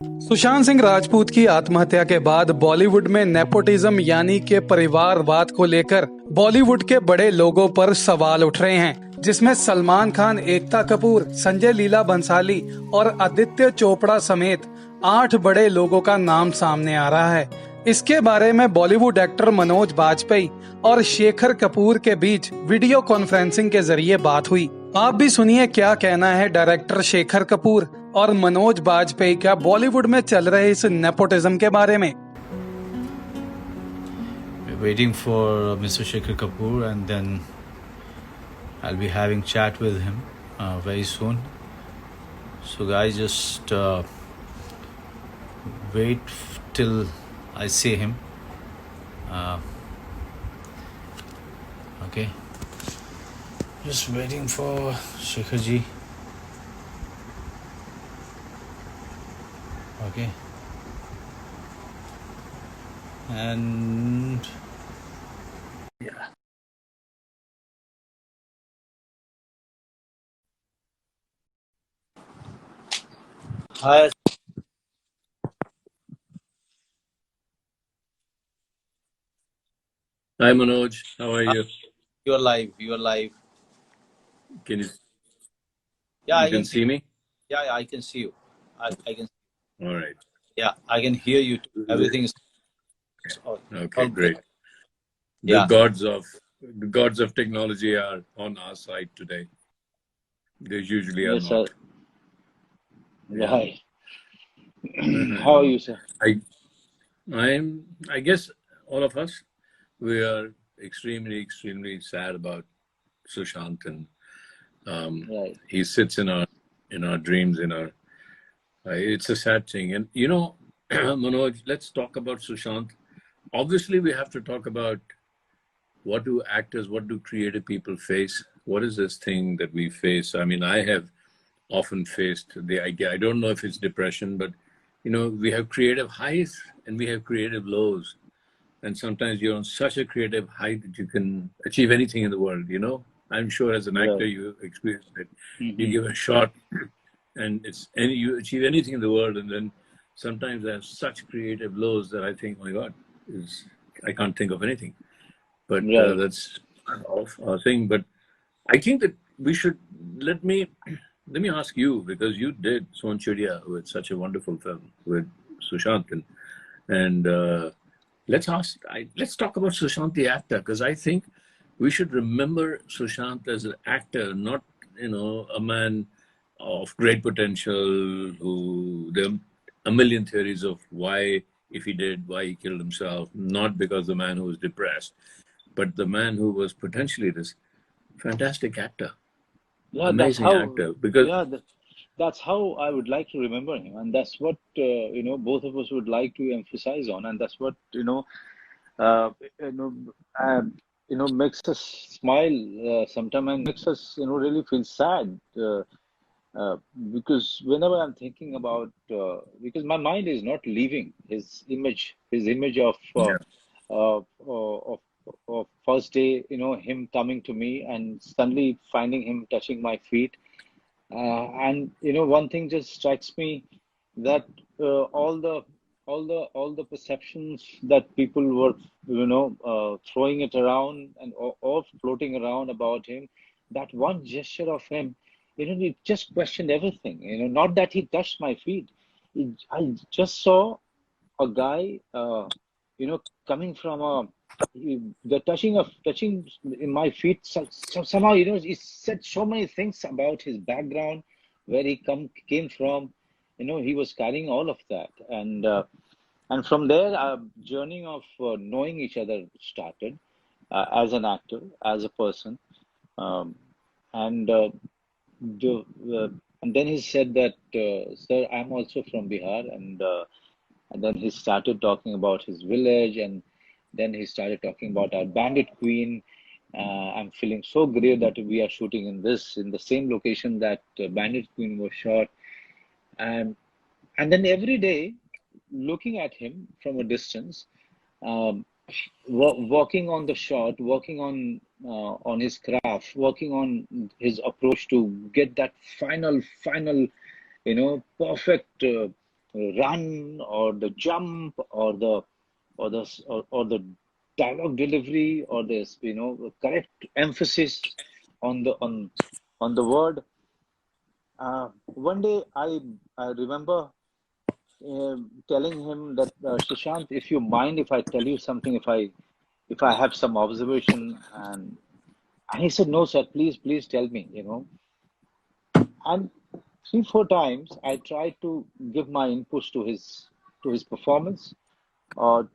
सुशांत सिंह राजपूत की आत्महत्या के बाद बॉलीवुड में नेपोटिज्म यानी के परिवारवाद को लेकर बॉलीवुड के बड़े लोगों पर सवाल उठ रहे हैं, जिसमें सलमान खान, एकता कपूर, संजय लीला बंसाली और आदित्य चोपड़ा समेत 8 बड़े लोगों का नाम सामने आ रहा है। इसके बारे में बॉलीवुड एक्टर मनोज बाजपेयी और शेखर कपूर के बीच वीडियो कॉन्फ्रेंसिंग के जरिए बात हुई। आप भी सुनिए क्या कहना है डायरेक्टर शेखर कपूर और मनोज बाजपेयी का बॉलीवुड में चल रहे इस नेपोटिज्म के बारे में। We're waiting for Mr. Shekhar Kapoor, and then I'll be having chat with him very soon. So guys, just wait till I see him. Okay, just waiting for Shekhar ji. Okay, and yeah. Hi. Hi Manoj, how are you? You're live. You're live. Can you Yeah, I can can see me? Yeah, I can see you. I can. All right. Yeah, I can hear you too. Everything is all Okay, good. great. The Yeah. gods of technology are on our side today. They usually are Yes, not. sir. Yeah. Right. How are you, sir? I guess all of us, we are extremely sad about Sushant, and Right. he sits in our dreams, in our. It's a sad thing, and Manoj, let's talk about Sushant. Obviously, we have to talk about what do actors, what do creative people face? What is this thing that we face? I mean, I have often faced the idea. I don't know if it's depression, but we have creative highs and we have creative lows. And sometimes you're on such a creative height that you can achieve anything in the world, I'm sure as an actor Right. you experienced it. You Mm-hmm. give a shot and you achieve anything in the world, and then sometimes I have such creative lows that I think, oh my God, I can't think of anything. But Right. that's off our thing. But I think that we should let me ask you, because you did Son Chidiya with such a wonderful film with Sushant, and let's talk about Sushant the actor, because I think we should remember Sushant as an actor, not a man of great potential who there are a million theories of why, if he did, why he killed himself, not because the man who was depressed, but the man who was potentially this fantastic actor, Yeah, that's amazing how. actor. Because Yeah, that's how I would like to remember him, and that's what both of us would like to emphasize on, and that's what uh, you know, uh, makes us smile sometimes, and makes us really feel sad. Uh, because whenever I'm thinking about, because my mind is not leaving his image of yeah, of first day, him coming to me and suddenly finding him touching my feet. And one thing just strikes me, that all the perceptions that people were throwing it around and or floating around about him, that one gesture of him, it just questioned everything. Not that he touched my feet. I just saw a guy, coming from the touching in my feet. Somehow, he said so many things about his background, where he came from. He was carrying all of that, and from there, our journey of knowing each other started, as an actor, as a person, um, and the, and then he said that, sir, I'm also from Bihar, and then he started talking about his village, and then he started talking about our Bandit Queen. I'm feeling so great that we are shooting in the same location that Bandit Queen was shot, and then every day, looking at him from a distance, um, working on the shot, working on his craft, working on his approach to get that final, perfect run or the jump or the dialogue delivery or this correct emphasis on the word. One day I remember telling him that Shashank, if you mind if I tell you something, if I have some observation, and he said, no sir, please tell me, and 3 4 times I tried to give my inputs to his performance, or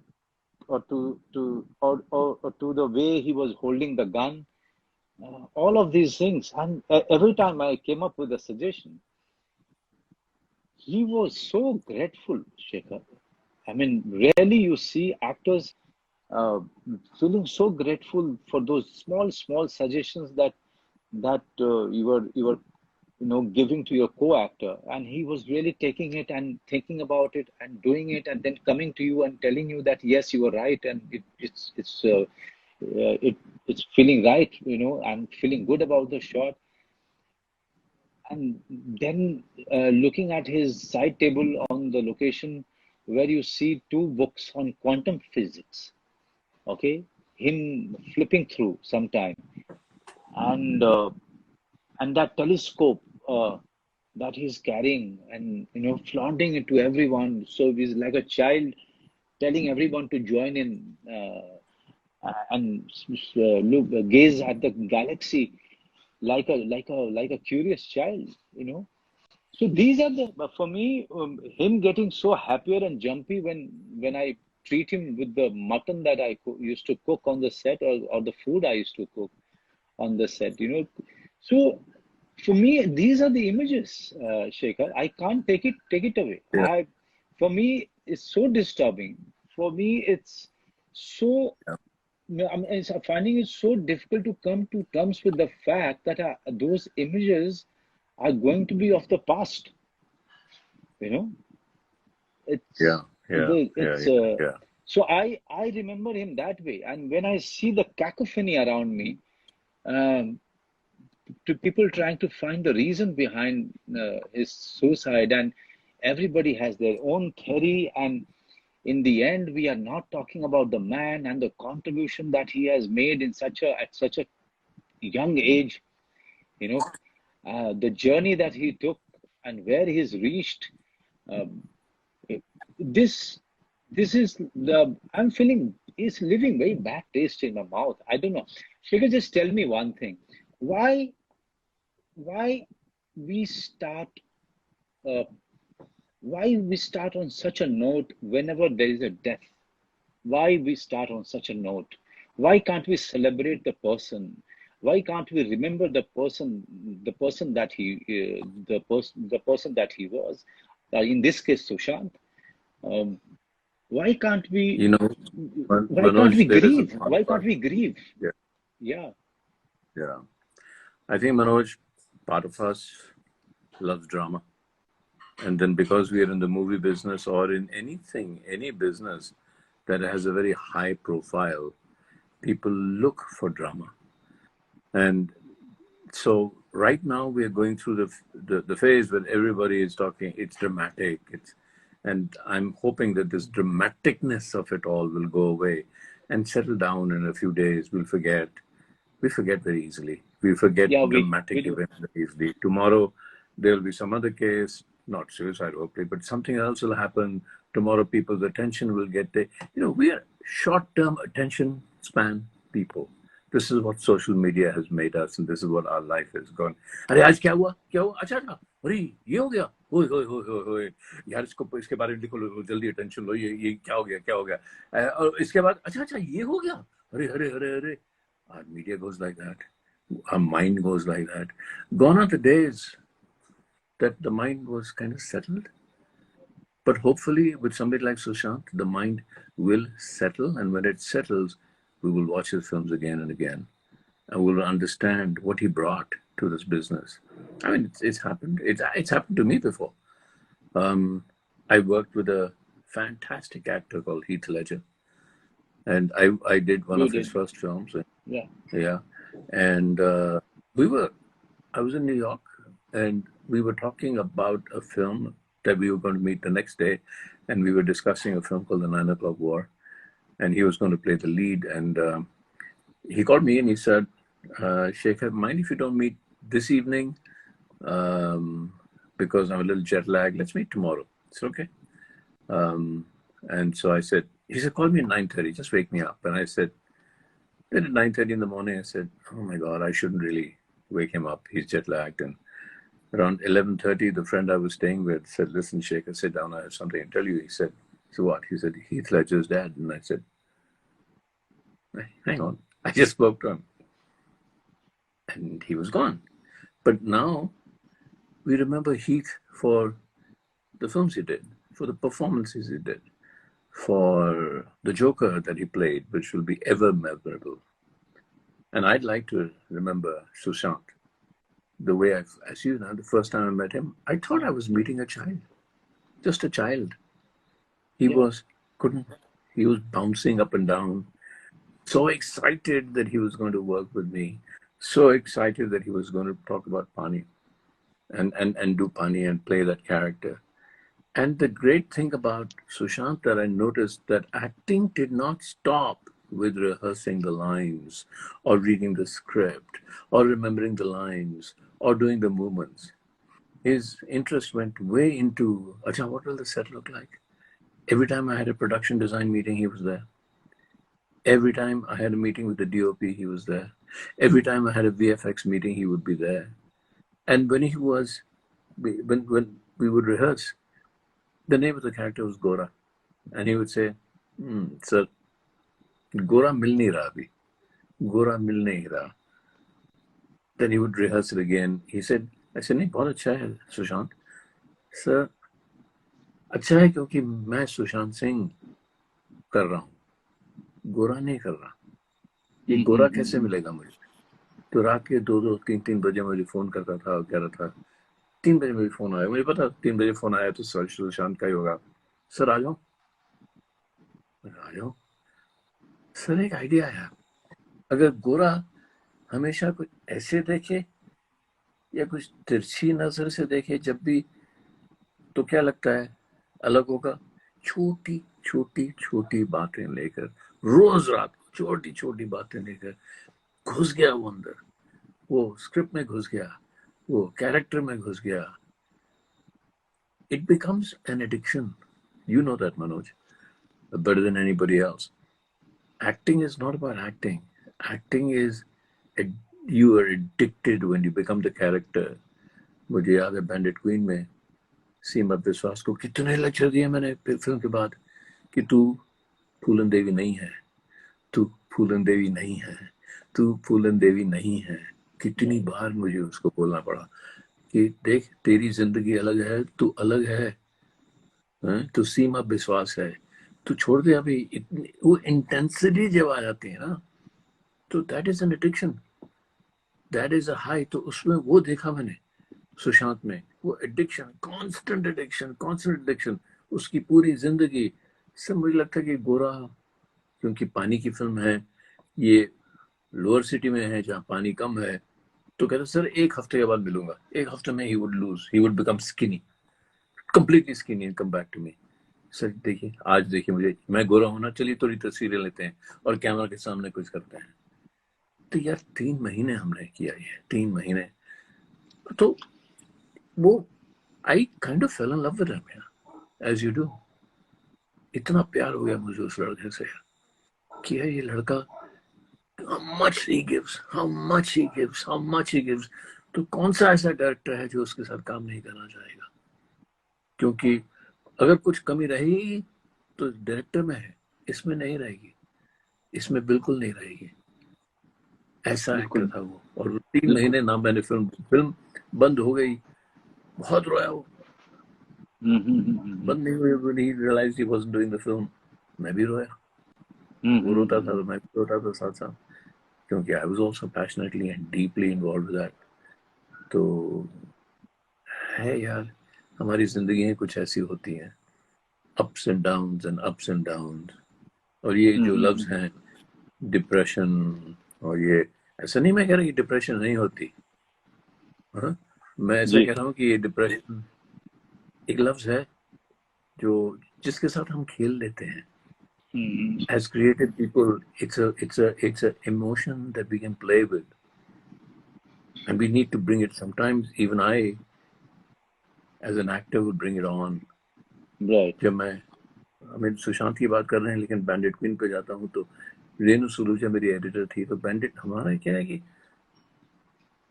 or to the way he was holding the gun, all of these things. And every time I came up with a suggestion, he was so grateful, Shekhar. I mean, rarely you see actors uh, feeling so grateful for those small suggestions that you were giving to your co-actor, and he was really taking it and thinking about it and doing it, and then coming to you and telling you that yes, you were right, and it's feeling right, and feeling good about the shot. And then looking at his side table on the location, where you see 2 books on quantum physics, okay, him flipping through sometime, and and that telescope that he's carrying, and flaunting it to everyone. So he's like a child telling everyone to join in, and gaze at the galaxy like a curious child. So these are for me, him getting so happier and jumpy when I treat him with the mutton that I used to cook on the set, or the food I used to cook on the set. So for me, these are the images, Shekhar. I can't take it away. Yeah. For me, it's so disturbing. For me, it's so. I'm finding it so difficult to come to terms with the fact that those images are going to be of the past. You know, it's Yeah. Yeah. Yeah. it's Yeah. Yeah. so I remember him that way, and when I see the cacophony around me, um, to people trying to find the reason behind his suicide, and everybody has their own theory, and in the end we are not talking about the man and the contribution that he has made at such a young age, you know the journey that he took and where he's reached. um, this this is the I'm feeling is leaving very bad taste in my mouth. I don't know. Shekhar, just tell me one thing. Why why we start uh, why we start on such a note whenever there is a death? Why we start on such a note? Why can't we celebrate the person? Why can't we remember the person that the person that he was? In this case, Sushant. Um, why can't we? You know, Why can't we Manoj, there is a grieve? part Why of can't us. we grieve? Yeah. Yeah, Yeah. I think, Manoj, part of us loves drama. And then because we are in the movie business or in anything, any business that has a very high profile, people look for drama. And so right now we are going through the phase where everybody is talking, it's dramatic. And I'm hoping that this dramaticness of it all will go away and settle down in a few days. We'll forget. We forget very easily. We forget yeah, we dramatic do. events very easily. Tomorrow, there'll be some other case, not suicide, hopefully, but something else will happen. Tomorrow, people's attention will get there. We are short-term attention span people. This is what social media has made us, and this is what our life has gone. अरे आज क्या हुआ अच्छा अच्छा अरे ये हो गया ओए ओए ओए ओए ओए यार इसके बारे में लिखो जल्दी अटेंशन लो ये क्या हो गया और इसके बाद अच्छा अच्छा ये हो गया अरे अरे अरे अरे our media goes like that. Our mind goes like that. Gone are the days that the mind was kind of settled. But hopefully, with somebody like Sushant, the mind will settle. And when it settles, we will watch his films again and again. And we'll understand what he brought to this business. I mean, it's happened. It's happened to me before. I worked with a fantastic actor called Heath Ledger. And I did one You of his did. first films. Yeah. Yeah. And I was in New York, and we were talking about a film that we were going to meet the next day, and we were discussing a film called The 9 O'Clock War, and he was going to play the lead. And he called me and he said, Shekhar, mind if you don't meet this evening? Because I'm a little jet lagged. Let's meet tomorrow. It's okay. And so I said, he said, call me at 9:30, just wake me up. And I said, then at 9:30 in the morning, I said, oh my God, I shouldn't really wake him up. He's jet lagged. And around 11:30, the friend I was staying with said, listen, Shekhar, sit down. I have something to tell you. He said, so what? He said, Heath Ledger's dad. And I said, hang on. I just spoke to him. And he was gone. But now we remember Heath for the films he did, for the performances he did, for the Joker that he played, which will be ever memorable. And I'd like to remember Sushant the way as you know, the first time I met him, I thought I was meeting a child, just a child. He was bouncing up and down, so excited that he was going to work with me, so excited that he was going to talk about Pani and do Pani and play that character. And the great thing about Sushant that I noticed, that acting did not stop with rehearsing the lines or reading the script or remembering the lines or doing the movements. His interest went way into, Acha, what will the set look like? Every time I had a production design meeting, he was there. Every time I had a meeting with the DOP, he was there. Every time I had a VFX meeting, he would be there. And when when we would rehearse, the name of the character was Gora. And he would say, sir, Gora mil nahi raha abhi. Gora mil nahi raha. Then he would rehearse it again. I said, nahi, bahut acha hai, Sushant. Sir, अच्छा है क्योंकि मैं सुशांत सिंह कर रहा हूँ, गोरा नहीं कर रहा. ये गोरा कैसे मिलेगा मुझे? तो रात के 2-3 बजे मुझे फोन करता था और कह रहा था, 3 बजे मुझे फोन आया, मुझे पता 3 बजे फोन आया तो सुशांत का ही होगा. सर आ जाओ. सर एक आइडिया आया, अगर गोरा हमेशा कुछ ऐसे देखे या कुछ तिरछी नजर से देखे जब भी, तो क्या लगता है अलग होगा? छोटी छोटी बातें लेकर, रोज रात को छोटी छोटी बातें लेकर घुस गया वो अंदर, वो स्क्रिप्ट में घुस गया, वो कैरेक्टर में घुस गया. It becomes an addiction. You know that, Manoj, better than anybody else. Acting is not about acting. Acting is, you are addicted when you become the character. मुझे याद है बैंडिट क्वीन में सीमा विश्वास को कितने लेक्चर दिए मैंने फिल्म के बाद कि तू फूलन देवी नहीं है, तू फूलन देवी नहीं है, तू फूलन देवी नहीं है. कितनी बार मुझे उसको बोलना पड़ा कि देख तेरी जिंदगी अलग है, तू अलग है, तू सीमा विश्वास है, तू छोड़ दे अभी. इतनी वो इंटेंसिटी जब आ जाती है ना, तो that is an addiction, that is a high. तो उसमें वो देखा मैंने सुशांत में, वो एडिक्शन, कांस्टेंट एडिक्शन, उसकी पूरी जिंदगी. सब मुझे लगता है कि गोरा, क्योंकि पानी की फिल्म है, ये लोअर सिटी में है जहाँ पानी कम है, तो कहता सर 1 हफ्ते के बाद मिलूंगा. 1 हफ्ते में ही would become skinny, completely skinny and come back to me. Sir देखिए, आज देखिए मुझे, मैं गोरा होना, चलिए थोड़ी तस्वीरें लेते हैं और कैमरा के सामने कुछ करते हैं. तो यार 3 महीने हमने किया ये, 3 महीने. तो वो I kind of fell in love with him, as you do. इतना प्यार हो गया मुझे उस लड़के से कि ये लड़का, how much he gives. तो कौन सा ऐसा डायरेक्टर है जो उसके साथ काम नहीं करना चाहेगा? क्योंकि अगर कुछ कमी रहेगी तो डायरेक्टर में है, इसमें नहीं रहेगी, इसमें बिल्कुल नहीं रहेगी. ऐसा एक्टर था वो. और 3 महीने ना मैंने फिल्म बंद हो गई, बहुत रोया वो. बंद नहीं हुई, when he realized he wasn't doing the film, मैं भी रोया. वो रोता था तो मैं भी रोता था साथ साथ, क्योंकि I was also passionately and deeply involved with that. तो है यार, हमारी जिंदगी कुछ ऐसी होती हैं, ups and downs. और ये जो लफ्ज हैं डिप्रेशन, और ये ऐसा नहीं मैं कह रहा कि डिप्रेशन नहीं होती, हाँ? मैं ऐसा कह रहा हूँ कि ये डिप्रेशन एक लफ्ज है जो जिसके साथ हम खेल लेते हैं. As creative people, it's a emotion that we can play with, and we need to bring it. Sometimes even I, as an actor, would bring it on. Right. जब मैं सुशांत की बात कर रहे हैं, लेकिन बैंडिट क्वीन पे जाता हूँ तो रेनू सुलूजा मेरी एडिटर थी. तो बैंडिट हमारा क्या है कि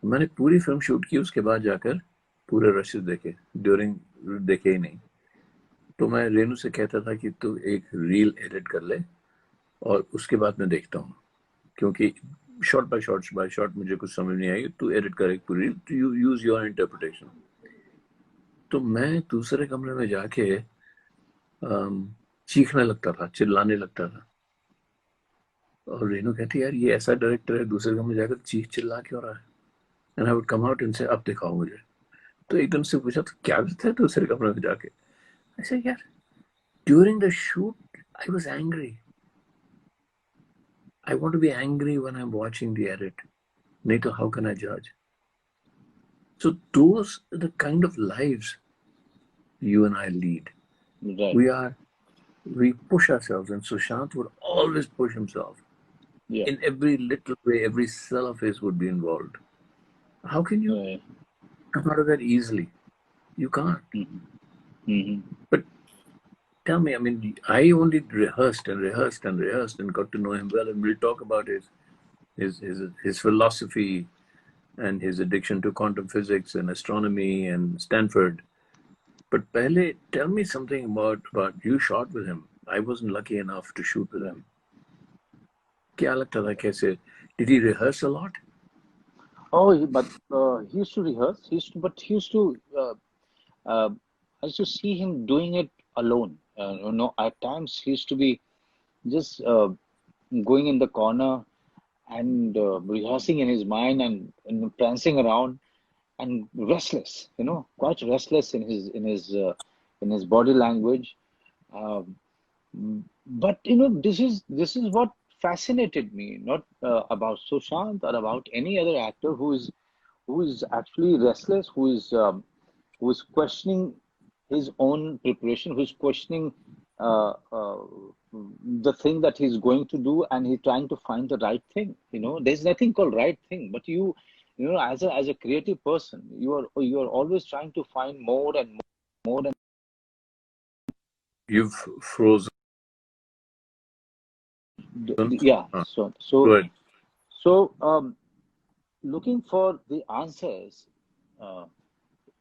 मैंने पूरी फिल्म शूट की, उसके बाद जाकर पूरे रशेस देखे, ड्यूरिंग देखे ही नहीं. तो मैं रेनू से कहता था कि तू एक रील एडिट कर ले और उसके बाद मैं देखता हूँ, क्योंकि शॉट बाय शॉट मुझे कुछ समझ नहीं आई. तू एडिट कर एक पूरी, यू यूज योर इंटरप्रिटेशन. तो मैं दूसरे कमरे में जाके चीखने लगता था, चिल्लाने लगता था. और रेनू कहती यार ये ऐसा डायरेक्टर है, दूसरे कमरे में जाकर चीख चिल्ला क्यों रहा है. And I would come out and से अब दिखाओ मुझे. तो एकदम से पूछा तो क्या करता है दूसरे कमरे में जाके. ऐसे यार during the shoot I was angry. I want to be angry when I'm watching the edit. Nato, how can I judge? So those are the kind of lives you and I lead. Right. We push ourselves, and Sushant would always push himself. Yeah. In every little way, every cell of his would be involved. How can you come out of that easily? You can't. But tell me, I mean, I only rehearsed and got to know him well, and we'll talk about his philosophy and his addiction to quantum physics and astronomy and Stanford. But pehle, tell me something about you shot with him. I wasn't lucky enough to shoot with him. Kya lagta tha kaise? Did he rehearse a lot? Oh, but he used to rehearse. He used to. I used to see him doing it alone. At times he used to be just going in the corner and rehearsing in his mind and prancing around and restless. Quite restless in his body language. But this is what fascinated me, not about Sushant or about any other actor who is actually restless, who is questioning his own preparation, who's questioning the thing that he's going to do, and he's trying to find the right thing. There's nothing called right thing, but as a creative person, you are always trying to find more and more and. You've frozen. Yeah. Go ahead. So looking for the answers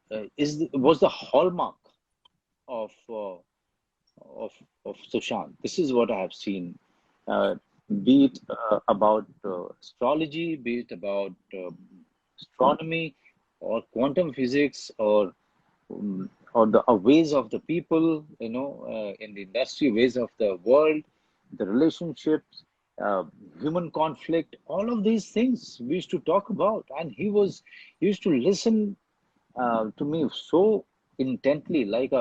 was the hallmark of Sushant. This is what I have seen, be it about astrology, be it about astronomy or quantum physics or the ways of the people, in the industry, ways of the world, the relationships, human conflict, all of these things we used to talk about, and he used to listen to me so intently, like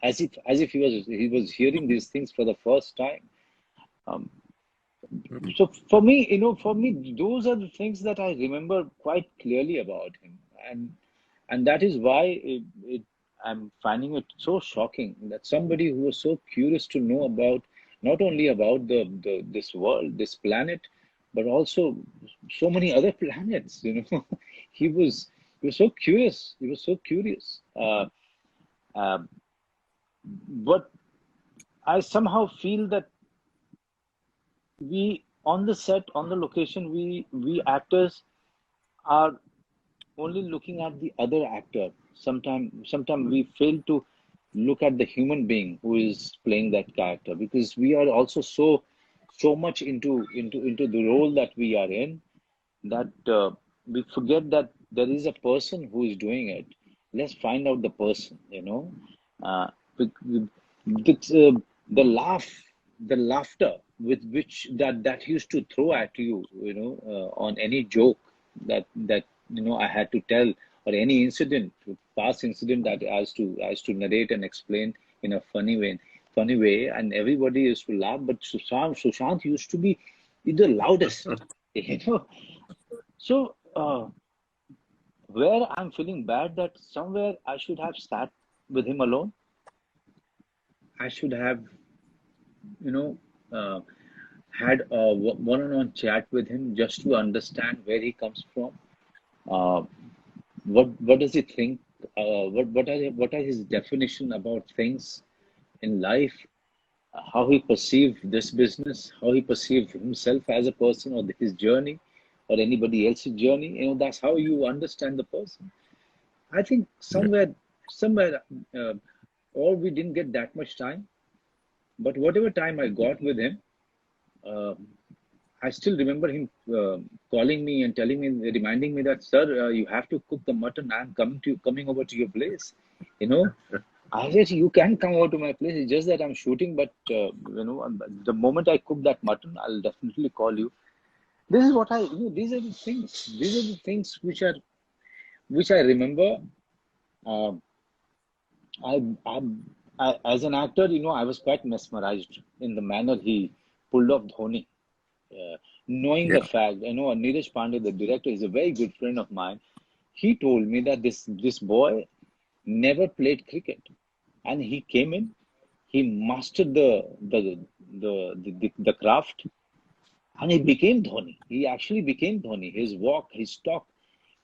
as if he was hearing these things for the first time. So for me, those are the things that I remember quite clearly about him, and that is why I'm finding it so shocking that somebody who was so curious to know about not only about this world, this planet, but also so many other planets. He was so curious. He was so curious. But I somehow feel that we on the set, on the location, we actors are only looking at the other actor. Sometimes we fail to look at the human being who is playing that character, because we are also so much into the role that we are in, that we forget that there is a person who is doing it. Let's find out the person. The laughter with which that used to throw at you, on any joke that I had to tell, or any incident, past incident that I was to narrate and explain in a funny way, and everybody used to laugh. But Sushant used to be the loudest, So where I'm feeling bad that somewhere I should have sat with him alone. I should have, you know, had a one-on-one chat with him just to understand where he comes from. Uh, what does he think? What are his definition about things in life? How he perceived this business, how he perceived himself as a person, or his journey, or anybody else's journey. That's how you understand the person. I think Yeah. somewhere, uh, or we didn't get that much time, but whatever time I got with him, uh, I still remember him calling me and telling me, reminding me that, sir, you have to cook the mutton. I'm coming over to your place. You know, I said, you can come over to my place. It's just that I'm shooting, but the moment I cook that mutton, I'll definitely call you. This is what these are the things. These are the things which I remember. Um, I, as an actor, I was quite mesmerized in the manner he pulled off Dhoni. Knowing the Yeah. fact, Neeraj Pandey, the director, is a very good friend of mine. He told me that this boy never played cricket, and he came in, he mastered the craft, and he became Dhoni. He actually became Dhoni. His walk, his talk,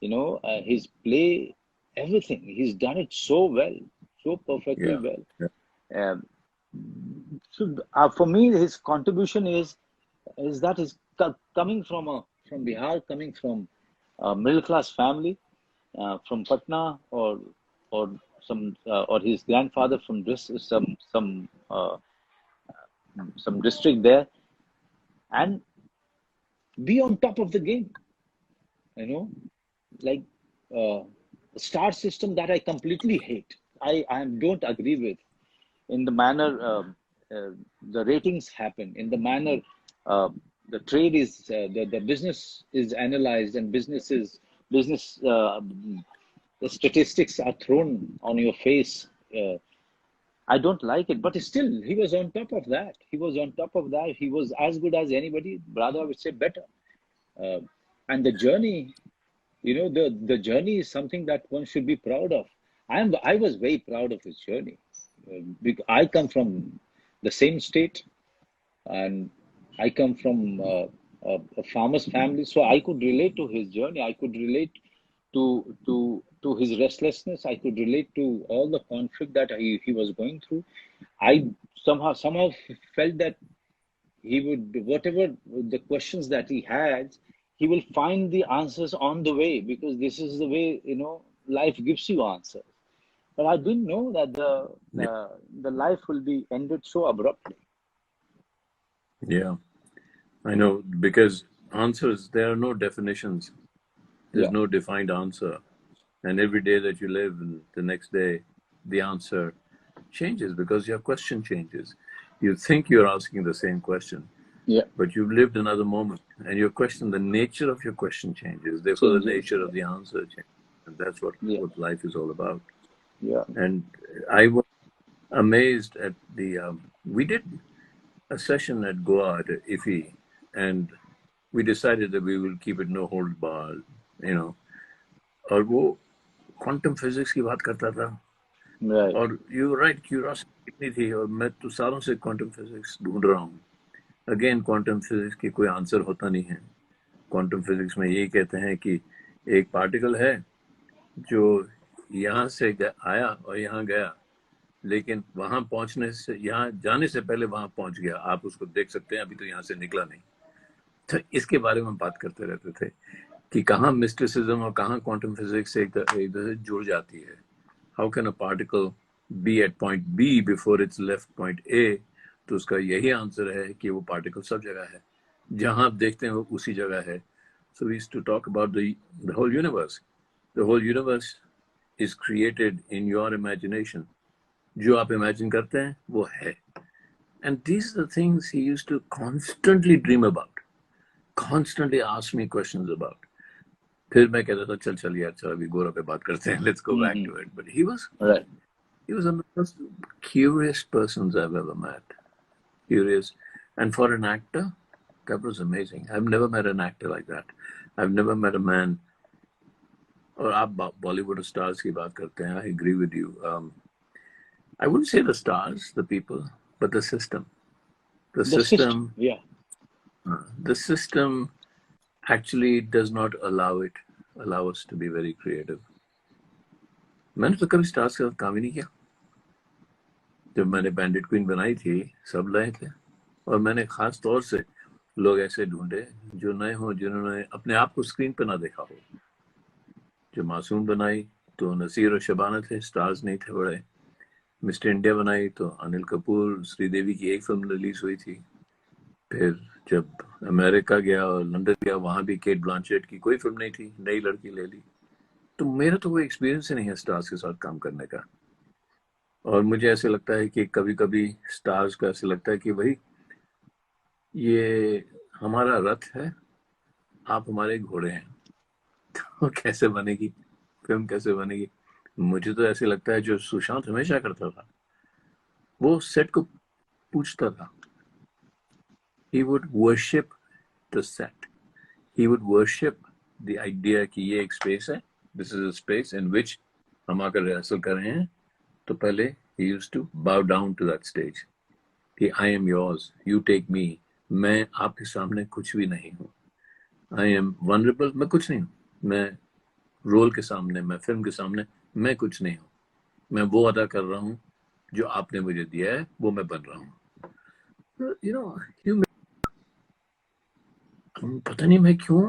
his play, everything. He's done it so well, so perfectly Yeah. well. Yeah. Um, so for me, his contribution is that he's coming from Bihar, coming from a middle class family, from Patna, or or his grandfather from some district there, and be on top of the game. You know, like uh, star system that I completely hate. I don't agree with in the manner the ratings happen, in the manner uh, the trade is the business is analyzed, and business the statistics are thrown on your face. I don't like it, but still, he was on top of that. He was on top of that. He was as good as anybody. Rather, I would say better. Uh, and the journey, the journey is something that one should be proud of. I was very proud of his journey. Because I come from the same state, and I come from a farmer's family, so I could relate to his journey. I could relate to his restlessness. I could relate to all the conflict that he was going through. I somehow felt that he would, whatever the questions that he had, he will find the answers on the way, because this is the way life gives you answers. But I didn't know that Yeah. the life will be ended so abruptly. Yeah. I know, because answers, there are no definitions. There's Yeah. no defined answer. And every day that you live, and the next day, the answer changes because your question changes. You think you're asking the same question, Yeah. but you've lived another moment, and your question, the nature of your question changes. Therefore, the Changes. nature Yeah. of the answer changes. And that's Yeah. what life is all about. Yeah. And I was amazed at we did a session at Goa at IFI, and we decided that we will keep it no hold bar, you know. और वो quantum physics की बात करता था, Right. और you right, curiosity कितनी थी, और मैं तो सालों से क्वांटम फिजिक्स ढूंढ रहा हूँ. अगेन क्वांटम फिजिक्स की कोई आंसर होता नहीं है. क्वांटम फिजिक्स में यही कहते हैं कि एक पार्टिकल है जो यहाँ से आया और यहाँ गया, लेकिन वहां पहुंचने से, यहाँ जाने से पहले वहां पहुंच गया. आप उसको देख सकते हैं, अभी तो यहाँ से निकला नहीं. तो इसके बारे में बात करते रहते थे कि कहाँ मिस्टिसिज्म और कहाँ क्वांटम फिजिक्स एक दूसरे से जुड़ जाती है. How can a particle be at point B before it's left point A? तो उसका यही आंसर है कि वो पार्टिकल सब जगह है, जहां आप देखते हैं वो उसी जगह है. So we used to talk about the whole universe. The whole universe is created in your imagination. जो आप इमेजिन करते हैं वो है. And these are the things he used to constantly dream about, constantly ask me questions about. फिर मैं कहता था चल चल यार, चल अभी गोरा पे बात करते हैं, let's go back to it. But he was Right. one of the most curious persons I've ever met. Curious. And for an actor, that was amazing. I've never met an actor like that. I've never met a man और आप Bollywood stars की बात करते हैं, I agree with you. I wouldn't say the stars, the people, but the system. The The system, system, yeah. the system actually does not allow us to be very creative. मैंने तो कभी stars के साथ काम ही नहीं किया. जब मैंने बैंडिट क्वीन बनाई थी, सब नए थे, और मैंने खास तौर से लोग ऐसे ढूंढे जो नए हों, जिन्होंने अपने आप को स्क्रीन पे ना देखा हो. जो मासूम बनाई तो नसीर और शबाना थे, स्टार्स नहीं थे बड़े. मिस्टर इंडिया बनाई तो अनिल कपूर, श्रीदेवी की एक फिल्म रिलीज हुई थी. फिर जब अमेरिका गया और लंदन गया, वहां भी केट ब्लांचेट की कोई फिल्म नहीं थी, नई लड़की ले ली. तो मेरा तो कोई एक्सपीरियंस ही नहीं है स्टार्स के साथ काम करने का. और मुझे ऐसे लगता है कि कभी कभी स्टार्स को ऐसे लगता है कि भाई ये हमारा रथ है, आप हमारे घोड़े हैं. तो कैसे बनेगी फिल्म, कैसे बनेगी? मुझे तो ऐसे लगता है जो सुशांत हमेशा करता था, वो सेट को पूछता था. He would worship the set. He would worship the idea कि ये एक स्पेस है, this is a space in which हम आकर रिहर्सल कर रहे हैं. तो पहले he used to bow down to that stage कि I am yours, you take me. मैं आपके सामने कुछ भी नहीं हूँ. I am vulnerable, मैं कुछ नहीं हूँ. मैं रोल के सामने, मैं फिल्म के सामने, मैं कुछ नहीं हूँ. मैं वो अदा कर रहा हूँ जो आपने मुझे दिया है, वो मैं बन रहा हूँ. You know, पता नहीं मैं क्यों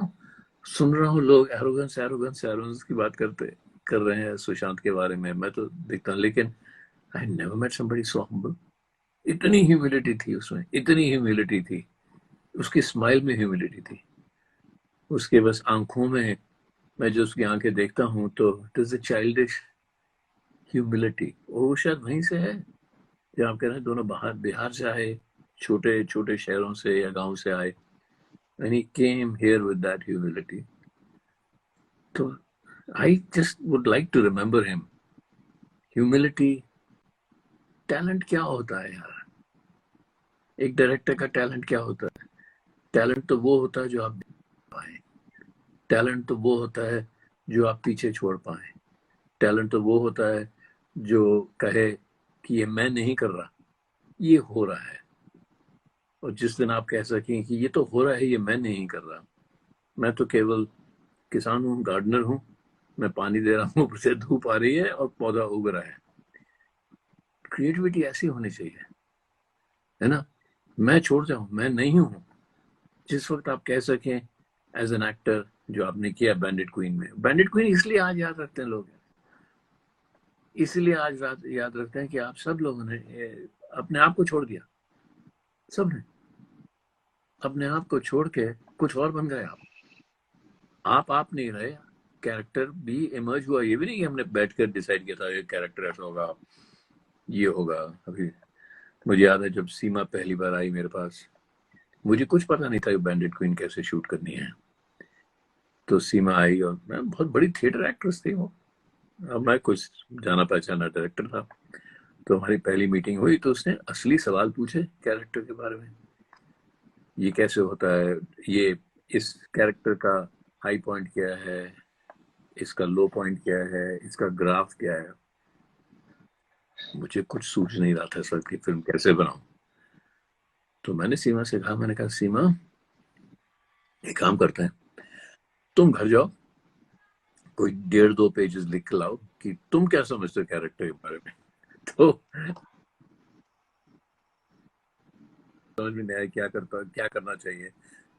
सुन रहा हूँ लोग एरोगेंस की बात कर रहे हैं सुशांत के बारे में. मैं तो देखता हूँ, लेकिन I never met somebody so humble. इतनी ह्यूमिलिटी थी उसमें, इतनी ह्यूमिलिटी थी. उसकी स्माइल में ह्यूमिलिटी थी, उसके बस आंखों में. मैं जो उसकी आंखें देखता हूँ तो it is a childish humility. वो शायद वहीं से है जहाँ आप कह रहे हैं दोनों बिहार से आए, छोटे छोटे शहरों से या गांव से आए. And he came here with that humility. So I just would like to remember him. Humility, talent क्या होता है यार? एक डायरेक्टर का टैलेंट क्या होता है? टैलेंट तो वो होता है जो आप पाए. टैलेंट तो वो होता है जो आप पीछे छोड़ पाए. टैलेंट तो वो होता है जो कहे कि ये मैं नहीं कर रहा, ये हो रहा है. और जिस दिन आप कह सकें कि ये तो हो रहा है, ये मैं नहीं कर रहा, मैं तो केवल किसान हूँ, गार्डनर हूँ, मैं पानी दे रहा हूँ, ऊपर से धूप आ रही है और पौधा उग रहा है. क्रिएटिविटी ऐसी होनी चाहिए, है ना? मैं छोड़ जाऊं, मैं नहीं हूँ. जिस वक्त आप कह सकें एज एन एक्टर, जो आपने किया बैंडिट क्वीन में. बैंडिट क्वीन इसलिए आज याद रखते हैं लोग, इसलिए आज याद रखते हैं कि आप सब लोगों ने अपने आप को छोड़ दिया. सब ने अपने आप को छोड़ के कुछ और बन गए. आप नहीं रहे, कैरेक्टर भी इमर्ज हुआ. ये भी नहीं कि हमने बैठकर डिसाइड किया था ये कैरेक्टर ऐसा होगा, ये होगा. अभी मुझे याद है जब सीमा पहली बार आई मेरे पास, मुझे कुछ पता नहीं था बैंडिट क्वीन कैसे शूट करनी है. तो सीमा आई और मैं बहुत बड़ी थिएटर एक्ट्रेस थी वो, अब मैं कुछ जाना पहचाना डायरेक्टर था. तो हमारी पहली मीटिंग हुई तो उसने असली सवाल पूछे कैरेक्टर के बारे में. ये कैसे होता है, ये इस कैरेक्टर का हाई पॉइंट क्या है, इसका लो पॉइंट क्या है, इसका ग्राफ क्या है. मुझे कुछ सूझ नहीं रहा था सर कि फिल्म कैसे बनाऊं. तो मैंने सीमा से कहा, मैंने कहा सीमा एक काम करते हैं, तुम घर जाओ, कोई 1.5-2 पेजेस लिख के लाओ कि तुम क्या समझते हो कैरेक्टर के बारे में. तो समझ में नहीं आया क्या करना चाहिए.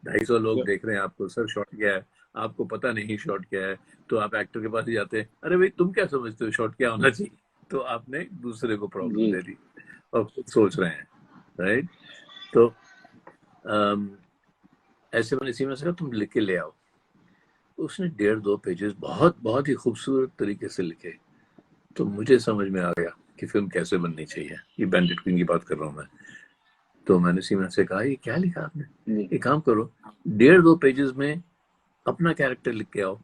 250 लोग देख रहे हैं आपको, सर शॉट क्या है, आपको पता नहीं शॉट क्या है. तो आप एक्टर के पास ही जाते हैं, अरे भाई तुम क्या समझते हो शॉट क्या होना चाहिए. तो आपने दूसरे को प्रॉब्लम दे दी और खुद सोच रहे हैं, राइट. तो ऐसे मैंने सीमा से कहा तुम लिख के ले आओ. उसने 1.5-2 पेजेस बहुत ही खूबसूरत तरीके से लिखे. तो मुझे समझ में आ गया कि फिल्म कैसे बननी चाहिए. ये बैंडिट क्वीन की बात कर रहा हूँ मैं. तो मैंने सीमा से कहा ये क्या लिखा आपने, एक काम करो 1.5-2 पेजेस में अपना कैरेक्टर लिख के आओ.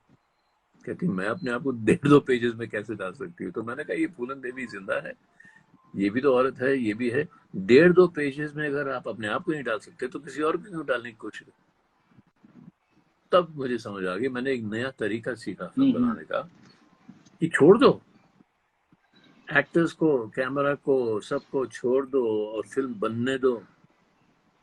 कहती मैं अपने आप को 1.5-2 पेजेस में कैसे डाल सकती हूँ. तो मैंने कहा ये फूलन देवी जिंदा है, ये भी तो औरत है, ये भी है. 1.5-2 पेजेस में अगर आप अपने आप को नहीं डाल सकते तो किसी और को क्यों डालने की कोशिश. तब मुझे समझ आ गई, मैंने एक नया तरीका सीखा फिल्म बनाने का कि छोड़ दो एक्टर्स को, कैमरा को, सबको छोड़ दो और फिल्म बनने दो,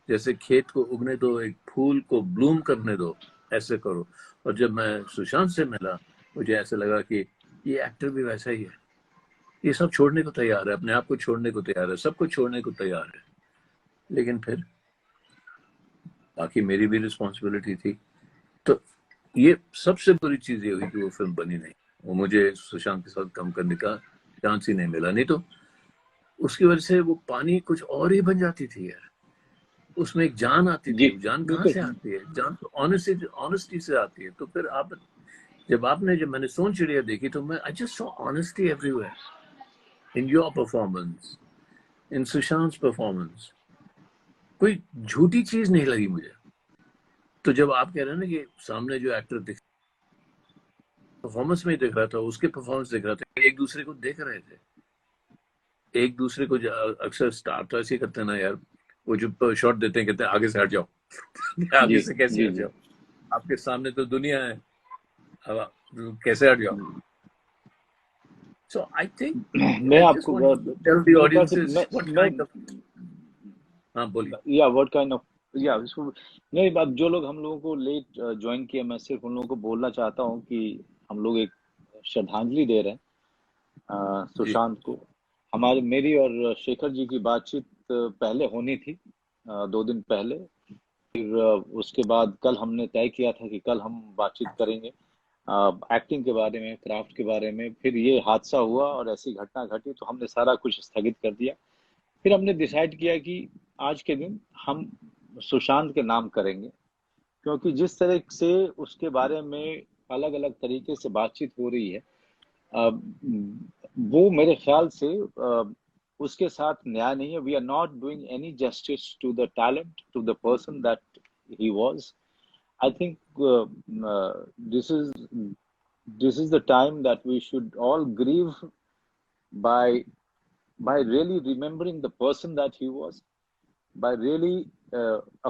जैसे खेत को उगने दो, एक फूल को ब्लूम करने दो, ऐसे करो। और जब मैं सुशांत से मिला, मुझे ऐसे लगा कि ये एक्टर भी वैसा ही है, ये सब छोड़ने को तैयार है, अपने आप को छोड़ने को तैयार है, सबको छोड़ने को तैयार है। लेकिन फिर बाकी मेरी भी रिस्पॉन्सिबिलिटी थी। तो ये सबसे बुरी चीज ये हुई कि वो फिल्म बनी नहीं, वो मुझे सुशांत के साथ काम करने का चांस ही नहीं मिला। नहीं तो उसकी वजह से वो पानी कुछ और ही बन जाती थी यार, उसमें एक जान आती जी थी। जान कहाँ बिल्कुल। से आती है? जान तो ऑनेस्टी से आती है। तो फिर आप जब मैंने सोन चिड़िया देखी, तो मैं I just saw honesty everywhere in your performance, in Sushant performance. कोई झूठी चीज नहीं लगी मुझे। तो जब आप कह रहे हैं ना कि सामने जो एक्टर दिख परफॉर्मेंस में ही दिख रहा था, उसके परफॉर्मेंस दिख रहा था, एक दूसरे को देख रहे थे, एक दूसरे को अक्सर स्टार तो ऐसे ही करते हैं ना यार, वो जो शॉट देते हैं कहते हैं आगे से हट जाओ जी आगे से कैसे जी हट जी। जाओ, आपके सामने तो दुनिया है, अब आप कैसे हट जाओ। So I think मैं I just आपको wanted to tell the Prakash ji, audiences what मैं kind of, हाँ बोलिए। या व्हाट काइंड ऑफ, या इसको नहीं, अब जो लोग हम लोगों को लेट ज्वाइन किया, मैं सिर्फ उन लोगों को बोलना चाहता हूँ कि हम लोग एक श्रद्धांजलि दे रहे हैं जी सुशांत को। हमारी मेरी और शेखर जी की बातचीत पहले होनी थी, 2 दिन पहले। फिर उसके बाद कल हमने तय किया था कि कल हम बातचीत करेंगे एक्टिंग के बारे में, क्राफ्ट के बारे में। फिर ये हादसा हुआ और ऐसी घटना घटी, तो हमने सारा कुछ स्थगित कर दिया। फिर हमने डिसाइड किया कि आज के दिन हम सुशांत के नाम करेंगे, क्योंकि जिस तरह से उसके बारे में अलग अलग तरीके से बातचीत हो रही है, अ, वो मेरे ख्याल से उसके साथ न्याय नहीं है। We are not doing any justice to the talent, to the person that he was. I think this is this is the time that we should all grieve by really remembering the person that he was, by really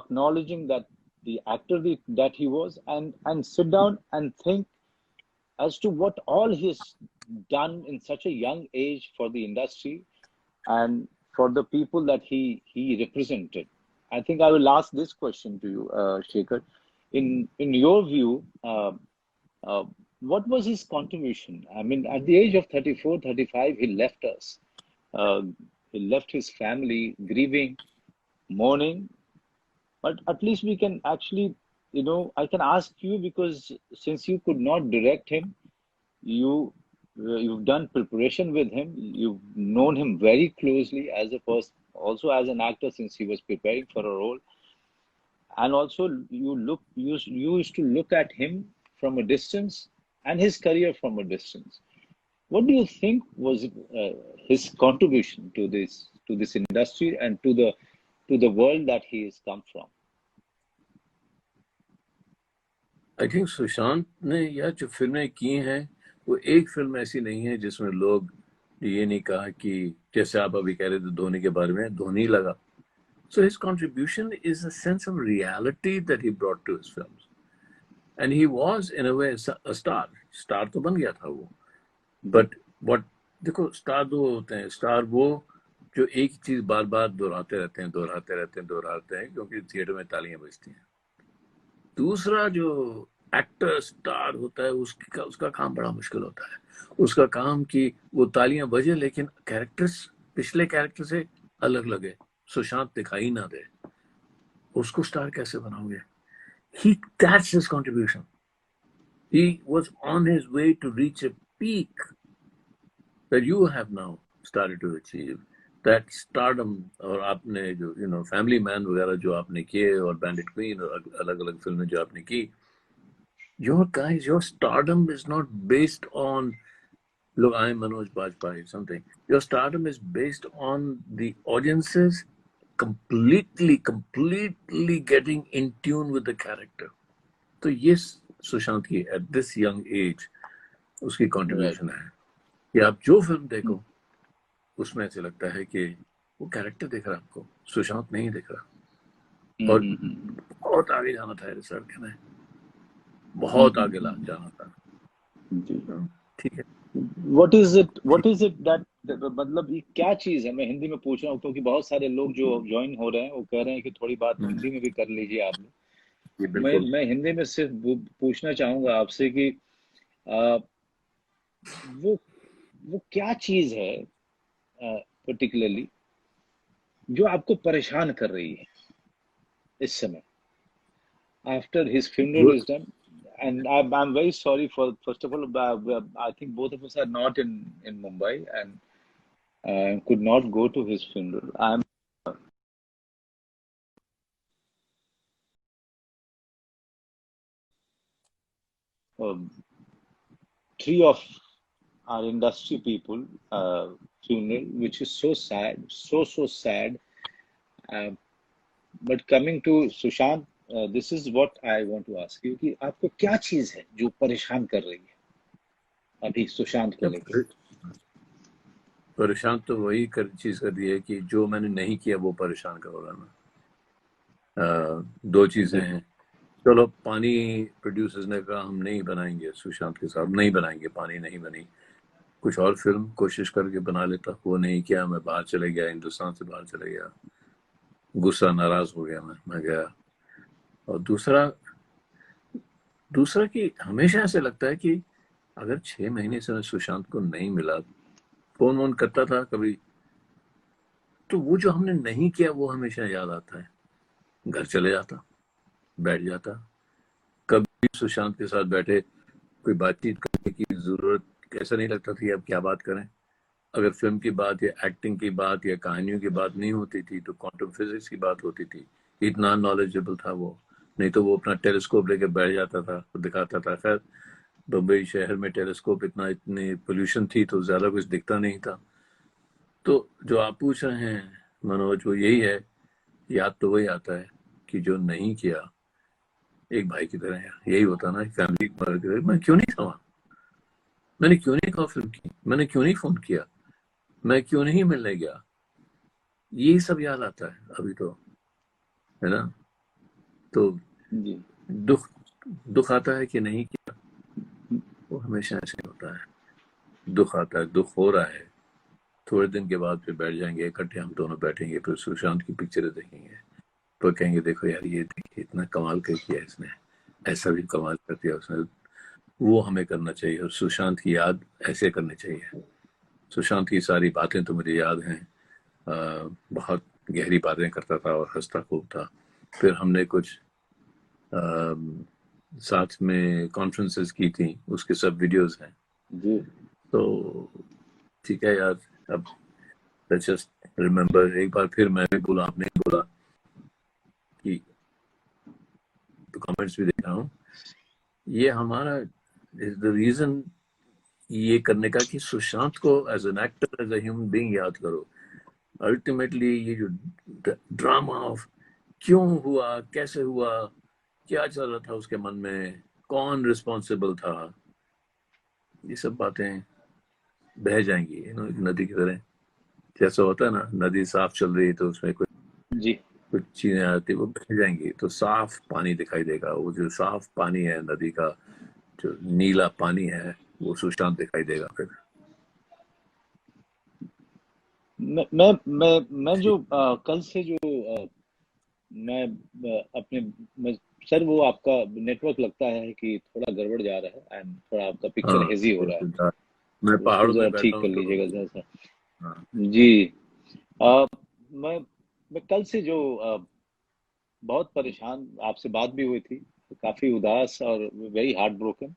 acknowledging that the actor that he was, and sit down and think as to what all he's done in such a young age for the industry and for the people that he represented. I think I will ask this question to you, Shekhar. In your view, uh, what was his contribution? I mean, at the age of 34, 35, he left us. Uh, he left his family grieving, mourning. But at least we can actually, I can ask you, because since you could not direct him, you've done preparation with him. You've known him very closely as a person, also as an actor, since he was preparing for a role. And also you used to look at him from a distance and his career from a distance. What do you think was his contribution to this industry and to the world that he has come from? I think Sushant ने यह जो फिल्में की हैं, वो एक film ऐसी नहीं है जिसमें लोग ये नहीं कहा कि, जैसे आप अभी कह रहे थे धोनी के बारे में, धोनी लगा। So his contribution is a sense of reality that he brought to his films. And he was in a way a star. Star तो बन गया था वो। But what, देखो स्टार दो होते हैं। स्टार वो जो एक चीज बार बार दोहराते रहते हैं क्योंकि थिएटर में तालियां बजती हैं। दूसरा जो एक्टर स्टार होता है, उसका काम बड़ा मुश्किल होता है। उसका काम कि वो तालियां बजे लेकिन कैरेक्टर्स पिछले कैरेक्टर से अलग लगे, सुशांत दिखाई ना दे। उसको स्टार कैसे बनाओगे? That's his contribution. He was on his way to reach a peak that you have now started to achieve. That stardom, और आपने जो फैमिली मैन वगैरह जो आपने किए, और बैंडिट क्वीन और अलग अलग फिल्में जो आपने की, your stardom is not based on, look, I'm Manoj Bajpayee, something. Your stardom is based on the audiences completely getting in tune with the character. तो ये सुशांत की at this young age उसकी contribution है कि आप जो फिल्म देखो उसमें ऐसे लगता है कि वो कैरेक्टर दिख रहा है आपको, सुशांत नहीं दिख रहा। और बहुत आगे जाना था रिसर्च में, बहुत आगे जाना था। ठीक है। What is it? What is it that मतलब ये क्या चीज है? मैं हिंदी में पूछ रहा हूँ क्योंकि बहुत सारे लोग जो ज्वाइन हो रहे हैं वो कह रहे हैं कि थोड़ी बात हिंदी में भी कर लीजिए आप लोग। ये मैं बिल्कुल। मैं हिंदी में सिर्फ पूछना चाहूंगा आपसे कि आ, वो वो क्या चीज है पर्टिकुलरली जो आपको परेशान कर रही है इस समय, after his funeral is done? And I'm very sorry for, first of all, I think both of us are not in Mumbai and could not go to his funeral. I'm um, three of our industry people funeral, which is so sad, so sad. Uh, but coming to Sushant, this is what I want to ask you कि आपको क्या चीज है जो परेशान कर रही है अभी सुशांत को क्या लेके? परेशान तो वही चीज कर दी है कि जो मैंने नहीं किया वो परेशान करोगा ना। दो चीजें जी हैं। चलो, पानी प्रोड्यूसर्स ने कहा हम नहीं बनाएंगे सुशांत के साथ, नहीं बनाएंगे, पानी नहीं बनी। कुछ और फिल्म कोशिश करके बना लेता, वो नहीं किया। मैं बाहर चले गया, हिंदुस्तान से बाहर चले गया, गुस्सा, नाराज हो गया, मैं गया। और दूसरा कि हमेशा ऐसे लगता है कि अगर 6 महीने से मैं सुशांत को नहीं मिला, फोन वोन करता था कभी, तो वो जो हमने नहीं किया वो हमेशा याद आता है। घर चले जाता, बैठ जाता, कभी सुशांत के साथ बैठे कोई बातचीत करने की जरूरत ऐसा नहीं लगता थी अब क्या बात करें। अगर फिल्म की बात या एक्टिंग की बात या कहानियों की बात नहीं होती थी तो क्वांटम फिजिक्स की बात होती थी। इतना नॉलेजेबल था वो। नहीं तो वो अपना टेलीस्कोप लेके बैठ जाता था, दिखाता था। खैर, बम्बई शहर में टेलीस्कोप इतनी पोल्यूशन थी तो ज्यादा कुछ दिखता नहीं था। तो जो आप पूछ रहे हैं मनोज, वो यही है। याद तो वही आता है कि जो नहीं किया, एक भाई की तरह यही होता ना, फैमिली की तरह। मैं क्यों नहीं था वहां, मैंने क्यों नहीं कॉल फिल्म की, मैंने क्यों नहीं फोन किया, मैं क्यों नहीं मिलने गया, यही सब याद आता है अभी तो, है ना। तो जी दुख दुख आता है कि नहीं किया, वो हमेशा ऐसे होता है। दुख आता है, दुख हो रहा है, थोड़े दिन के बाद फिर बैठ जाएंगे इकट्ठे, हम दोनों बैठेंगे, फिर सुशांत की पिक्चरें देखेंगे, तो कहेंगे देखो यार ये देखिए इतना कमाल कर किया इसने, ऐसा भी कमाल कर दिया उसने। वो हमें करना चाहिए और सुशांत की याद ऐसे करनी चाहिए। सुशांत की सारी बातें तो मुझे याद हैं। बहुत गहरी बातें करता था और हंसता खूब था। फिर हमने कुछ साथ में कॉन्फ्रेंसेस की थी, उसके सब वीडियोस हैं। जी तो ठीक है यार, अब लेट्स जस्ट रिमेम्बर। एक बार फिर मैं भी बोला, आपने भी बोला कि, तो कमेंट्स भी देख रहा हूँ, ये हमारा इज द रीजन ये करने का कि सुशांत को as an actor, as a human being याद करो। अल्टीमेटली ये जो ड्रामा ऑफ क्यों हुआ, कैसे हुआ, क्या चल रहा था उसके मन में, कौन रिस्पॉन्सिबल था, ये सब बातें बह जाएंगी एक नदी की तरह। जैसा होता है ना, नदी साफ चल रही है तो उसमें कुछ जी कुछ चीजें आती है, वो बह जाएंगी तो साफ पानी दिखाई देगा। वो जो साफ पानी है नदी का, जो नीला पानी है, वो सुशांत दिखाई देगा फिर। मैं जो कल से जो मैं अपने सर वो आपका नेटवर्क लगता है कि थोड़ा गड़बड़ जा रहा है एंड थोड़ा आपका हाँ, पिक्चर हेजी हो रहा है, मैं तो उसको पहाड़ों जरा में बैठा ठीक हूँ कर तो। लीजिएगा जरा सा। हाँ। जी मैं मैं कल से जो बहुत परेशान, आपसे बात भी हुई थी, काफी उदास और very heart broken.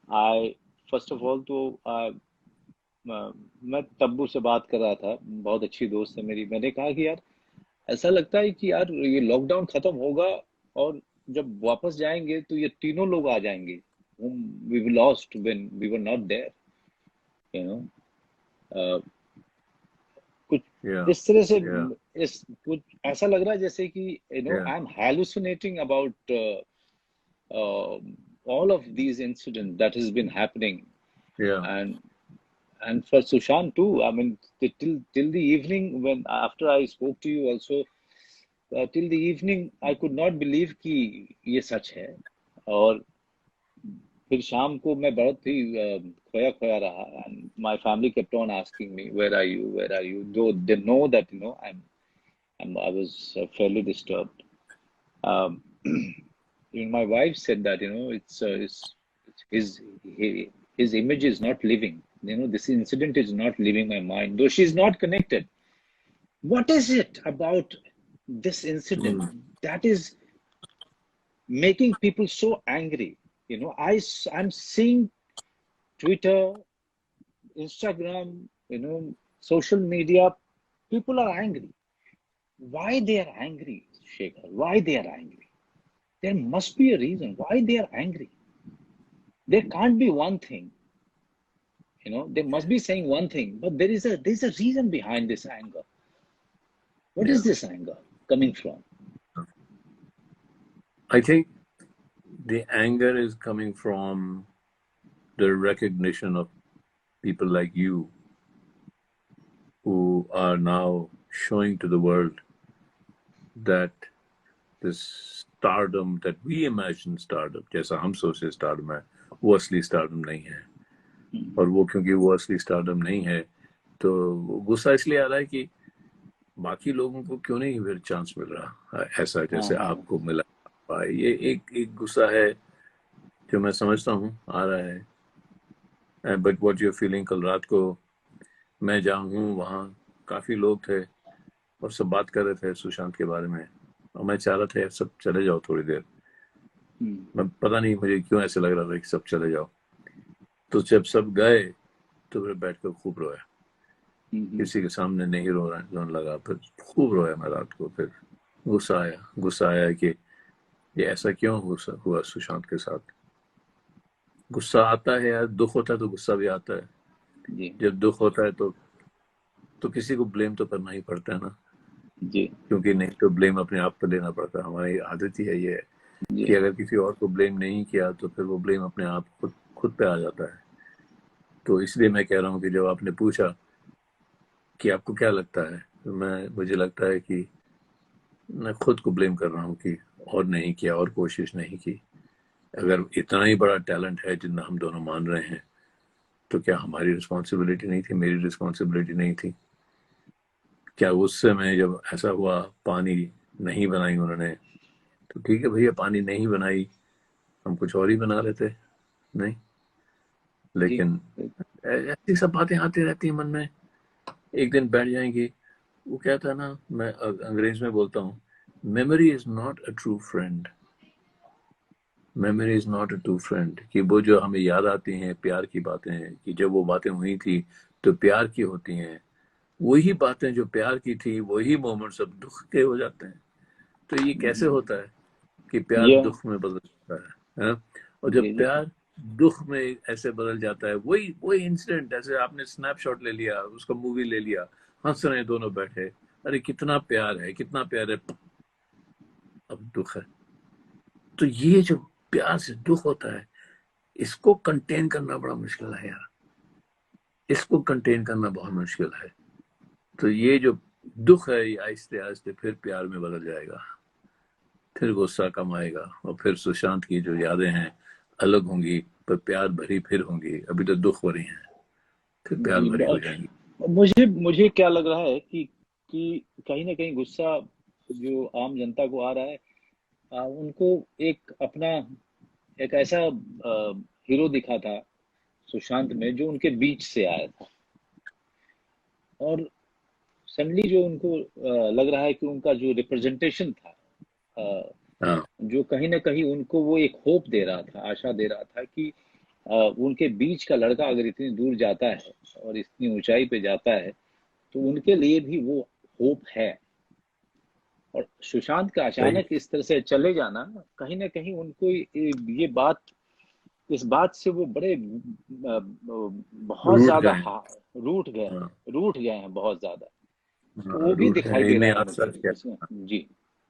I first of all तो मैं तब्बू से बात कर रहा था, बहुत अच्छी दोस्त है मेरी। मैंने कहा कि यार ऐसा लगता है कि यार ये लॉकडाउन खत्म होगा और जब वापस जाएंगे तो ये तीनों लोग आ जाएंगे whom we lost when we were not there, you know। कुछ या इस तरह से, या इस कुछ ऐसा लग रहा है जैसे कि या I am hallucinating about all of these incidents that has been happening, या and for Sushant too. I mean, till the evening, when after I spoke to you also, till the evening I could not believe कि ये सच है। और फिर शाम को मैं बहुत ही खोया खोया रहा, and my family kept on asking me, where are you, where are you, though they know that I was fairly disturbed. um, Even my wife said that, it's his image is not living. This incident is not leaving my mind, though she's not connected. What is it about this incident that is making people so angry? I'm seeing Twitter, Instagram, social media. People are angry. Why they are angry, Shekhar? Why they are angry? There must be a reason why they are angry. There can't be one thing. They must be saying one thing, but there's a reason behind this anger. What is this anger coming from? I think the anger is coming from the recognition of people like you who are now showing to the world that this stardom that we imagine stardom, जैसा हम सोचे stardom है, वो असली stardom नहीं है. और वो क्योंकि वो असली stardom नहीं है, तो गुस्सा इसलिए आ रहा है कि बाकी लोगों को क्यों नहीं फिर चांस मिल रहा ऐसा जैसे आपको मिला. ये एक गुस्सा है जो मैं समझता हूँ आ रहा है. But what you are feeling, कल रात को मैं जहाँ हूँ वहाँ काफी लोग थे और सब बात कर रहे थे सुशांत के बारे में, और मैं चाह रहा था सब चले जाओ थोड़ी देर. मैं पता नहीं मुझे क्यों ऐसे लग रहा था कि सब चले जाओ. तो जब सब गए तो फिर बैठ कर खूब रोया. किसी के सामने नहीं रोने लगा, फिर खूब रोया मैं रात को. फिर गुस्सा आया कि ये ऐसा क्यों हुआ सुशांत के साथ. गुस्सा आता है यार, दुख होता है तो गुस्सा भी आता है. जब दुख होता है तो किसी को ब्लेम तो करना ही पड़ता है ना जी, क्योंकि नहीं तो ब्लेम अपने आप पे लेना पड़ता है. हमारी आदत ही है ये कि अगर किसी और को ब्लेम नहीं किया तो फिर वो ब्लेम अपने आप खुद पे आ जाता है. तो इसलिए मैं कह रहा हूँ कि जब आपने पूछा कि आपको क्या लगता है, तो मुझे लगता है कि मैं खुद को ब्लेम कर रहा हूँ कि और नहीं किया और कोशिश नहीं की. अगर इतना ही बड़ा टैलेंट है जितना हम दोनों मान रहे हैं तो क्या हमारी रिस्पॉन्सिबिलिटी नहीं थी, मेरी रिस्पॉन्सिबिलिटी नहीं थी? क्या उस समय जब ऐसा हुआ पानी नहीं बनाई उन्होंने, तो ठीक है भैया पानी नहीं बनाई, हम कुछ और ही बना लेते नहीं. लेकिन ऐसी सब बातें आती रहती हैं मन में, एक दिन बैठ जाएंगी. वो कहता है ना, मैं अंग्रेज में बोलता हूँ, memory is not a true friend. Memory is not a true friend. कि वो जो हमें याद आती हैं प्यार की बातें, कि जब वो बातें हुई थी तो प्यार की होती हैं, वही बातें जो प्यार की थी वही मोमेंट्स अब दुख के हो जाते हैं. तो ये कैसे होता है कि प्यार दुख में बदल जाता है? और जब प्यार दुख में ऐसे बदल जाता है, वही इंसिडेंट, ऐसे आपने स्नैपशॉट ले लिया, उसका मूवी ले लिया, हंस रहे दोनों बैठे, अरे कितना प्यार है, कितना प्यार है, अब दुख है. तो ये जो प्यार से दुख होता है, इसको कंटेन करना बड़ा मुश्किल है यार. इसको कंटेन करना बहुत मुश्किल है. तो ये जो दुख है ये आहिस्ते आहिस्ते फिर प्यार में बदल जाएगा, फिर गुस्सा कम आएगा, और फिर सुशांत की जो यादें हैं अलग होंगी पर प्यार भरी फिर होंगी. अभी तो दुख भरी हैं, फिर प्यार भरी हो जाएंगी. मुझे क्या लग रहा है कि कहीं ना कहीं गुस्सा जो आम जनता को आ रहा है, उनको एक ऐसा हीरो दिखा था सुशांत में जो उनके बीच से आया था, और सडनली जो उनको लग रहा है कि उनका जो रिप्रेजेंटेशन था, जो कहीं ना कहीं उनको वो एक होप दे रहा था, आशा दे रहा था कि उनके बीच का लड़का अगर इतनी दूर जाता है और इतनी ऊंचाई पे जाता है तो उनके लिए भी वो होप है. और सुशांत का अचानक इस तरह से चले जाना, कहीं ना कहीं उनको इस बात से वो बड़े बहुत ज्यादा रूठ गए हैं बहुत ज्यादा. वो भी दिखाई दे रहा है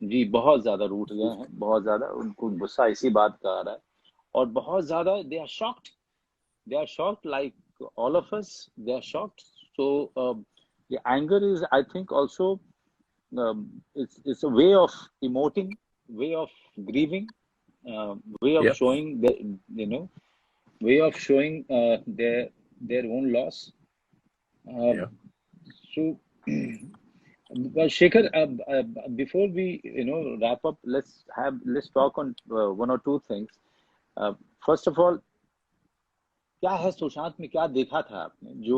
जी, बहुत ज्यादा रूठ गए हैं, बहुत ज्यादा उनको गुस्सा इसी बात का आ रहा है, और बहुत ज्यादा they are shocked like all of us, they are shocked. So the anger is, I think, also it's a way of emoting, way of grieving, way of showing that way of showing their own loss. Yeah. So, well, Shekhar, before we wrap up, let's talk on one or two things. First of all, क्या है सुशांत में, क्या देखा था आपने जो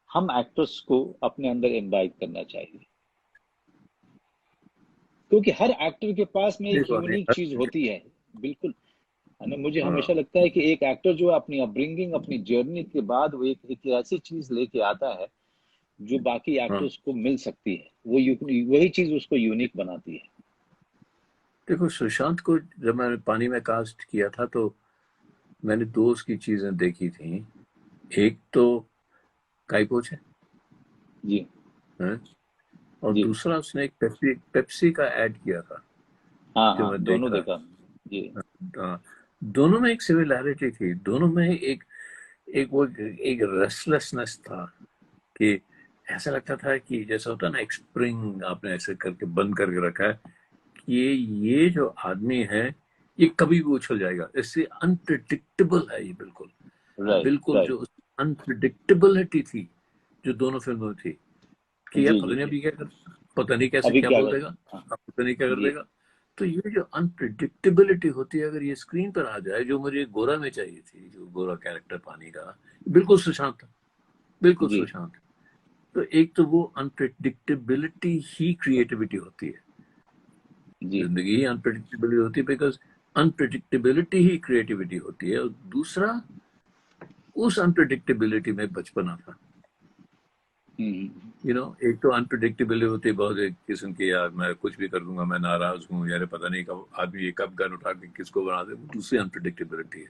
हम actors को अपने अंदर इनवाइट करना चाहिए? क्योंकि हर एक्टर के पास में एक देखो, यूनिक चीज होती है। बिल्कुल है ना, मुझे हाँ, हमेशा लगता है कि एक एक्टर जो अपनी अपब्रिंगिंग, अपनी जर्नी के बाद वो एक ऐसी चीज लेके आता है जो बाकी हाँ। एक्टर्स को मिल सकती है, वही चीज उसको यूनिक बनाती है। देखो, सुशांत को जब मैंने पानी में कास्ट किया था तो मैंने दो उसकी चीजें देखी थी। एक तो काइपोच है, जी और जी, दूसरा उसने एक पेप्सी का ऐड किया था हाँ जो हाँ, मैं दोनों देखा। देखा जी। हाँ, दोनों में एक सिमिलैरिटी थी, दोनों में एक एक रेस्टलेसनेस था कि ऐसा लगता था कि जैसा होता है ना, एक स्प्रिंग आपने ऐसे करके बंद करके रखा है कि ये जो आदमी है ये कभी भी उछल जाएगा। इससे अनप्रिडिक्टेबल है ये, बिल्कुल राइट बिल्कुल राइट, जो अनप्रिडिक्टेबिलिटी थी जो दोनों फिल्मों में थी कि यार जी पता जी नहीं जी। अभी क्या कर, पता नहीं कैसे अभी क्या क्या बोल कर, देगा, हाँ अब पता नहीं क्या कर जी देगा। तो ये जो अनप्रिडिक्टेबिलिटी होती है, अगर ये स्क्रीन पर आ जाए, जो मुझे गोरा में चाहिए थी, जो गोरा कैरेक्टर पानी का, बिल्कुल सुशांत था, बिल्कुल जी सुशांत। तो एक तो वो अनप्रिडिक्टेबिलिटी ही क्रिएटिविटी होती है, जी जिंदगी ही अनप्रिडिक्टेबिलिटी होती है, बिकॉज अनप्रिडिक्टेबिलिटी ही क्रिएटिविटी होती है। और दूसरा, उस अनप्रिडिक्टेबिलिटी में बचपना था। एक तो अनप्रिडिक्टेबिलिटी होती है बहुत, एक किस्म की, यार मैं कुछ भी कर दूंगा, मैं नाराज हूँ यार, पता नहीं कब आदमी ये कब गन उठा के किसको बना दे, दूसरी अनप्रिडिक्टेबिलिटी है।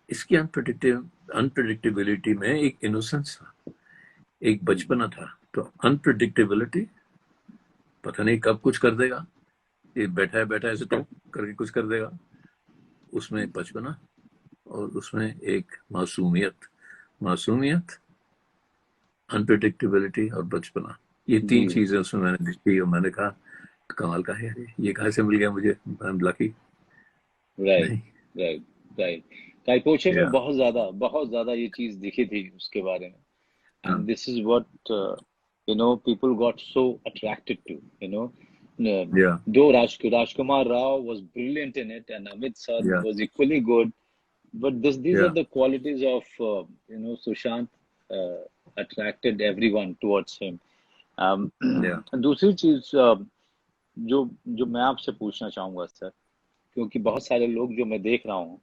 इसकी अनप्रिडिक्टेबिलिटी में एक इनोसेंस था, एक बचपना था। तो अनप्रिडिक्टेबिलिटी, पता नहीं कब कुछ कर देगा, ये बैठा है ऐसे तो करके कुछ कर देगा, उसमें बचपना, और उसमें एक मासूमियत, अनप्रिडिक्टेबिलिटी और बचपना, ये तीन जी, चीजें उसमें मैंने देखी और मैंने कहा कमाल का है ये कहाँ से मिल गया मुझे, आई एम लकी। राइट नहीं, राइट राइट। काइपोचे में या बहुत ज्यादा ये चीज दिखी थी उसके बारे में। हाँ, And this is what people got so attracted to. या Though Rajkumar Rao was brilliant in it, and Amit Sir या was equally good, but these या are the qualities of Sushant attracted everyone towards him. या दूसरी चीज जो जो मैं आपसे पूछना चाहूंगा सर, क्योंकि बहुत सारे लोग जो मैं देख रहा हूँ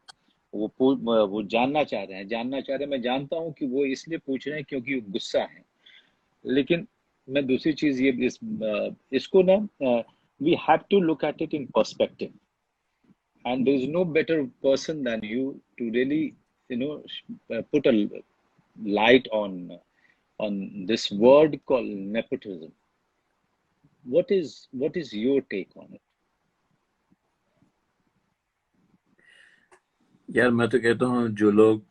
वो जानना चाह रहे हैं। मैं जानता हूँ कि वो इसलिए पूछ रहे हैं क्योंकि वो गुस्सा है। लेकिन मैं दूसरी चीज ये इसको ना, we have to look at it in perspective, and there is no better person than you to really put a light on this word called nepotism. What is your take on it? यार मैं तो कहता हूँ, जो लोग,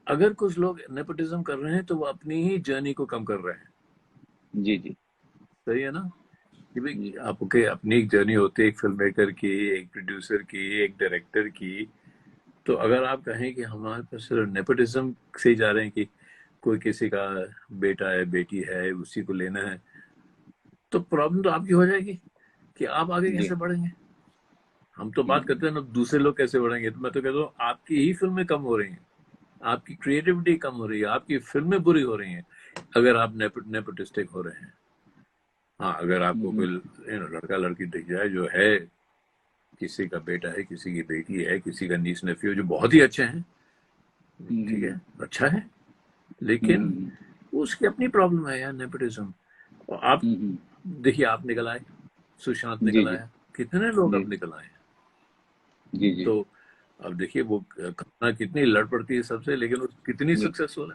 अगर कुछ लोग नेपोटिज्म कर रहे हैं तो वो अपनी ही जर्नी को कम कर रहे हैं। जी जी सही है ना, कि भाई जी आपके अपनी एक जर्नी होती है, एक फिल्म मेकर की, एक प्रोड्यूसर की, एक डायरेक्टर की। तो अगर आप कहें कि हमारे पास सिर्फ नेपोटिज्म से ही जा रहे हैं कि कोई किसी का बेटा है, बेटी है, उसी को लेना है, तो प्रॉब्लम तो आपकी हो जाएगी कि आप आगे जी कैसे बढ़ेंगे। हम तो बात करते हैं ना दूसरे लोग कैसे बढ़ेंगे, तो मैं तो कहता हूँ आपकी ही फिल्में कम हो रही हैं, आपकी क्रिएटिविटी कम हो रही है, आपकी फिल्में बुरी हो रही हैं अगर आप नेपोटिस्टिक हो रहे हैं। हाँ, अगर आपको कोई लड़का लड़की दिख जाए जो है, किसी का बेटा है, किसी की बेटी है, किसी का नीस नेफ्यू, जो बहुत ही अच्छे हैं, ठीक है, अच्छा है, लेकिन उसकी अपनी प्रॉब्लम है यार, नेपोटिज्म। और आप देखिए, आप निकल आए, सुशांत जी निकल जी आया, कितने लोग जी अब निकल आए। जी जी तो अब देखिए वो कल्पना कितनी लड़ पड़ती है सबसे, लेकिन वो कितनी जी सक्सेसफुल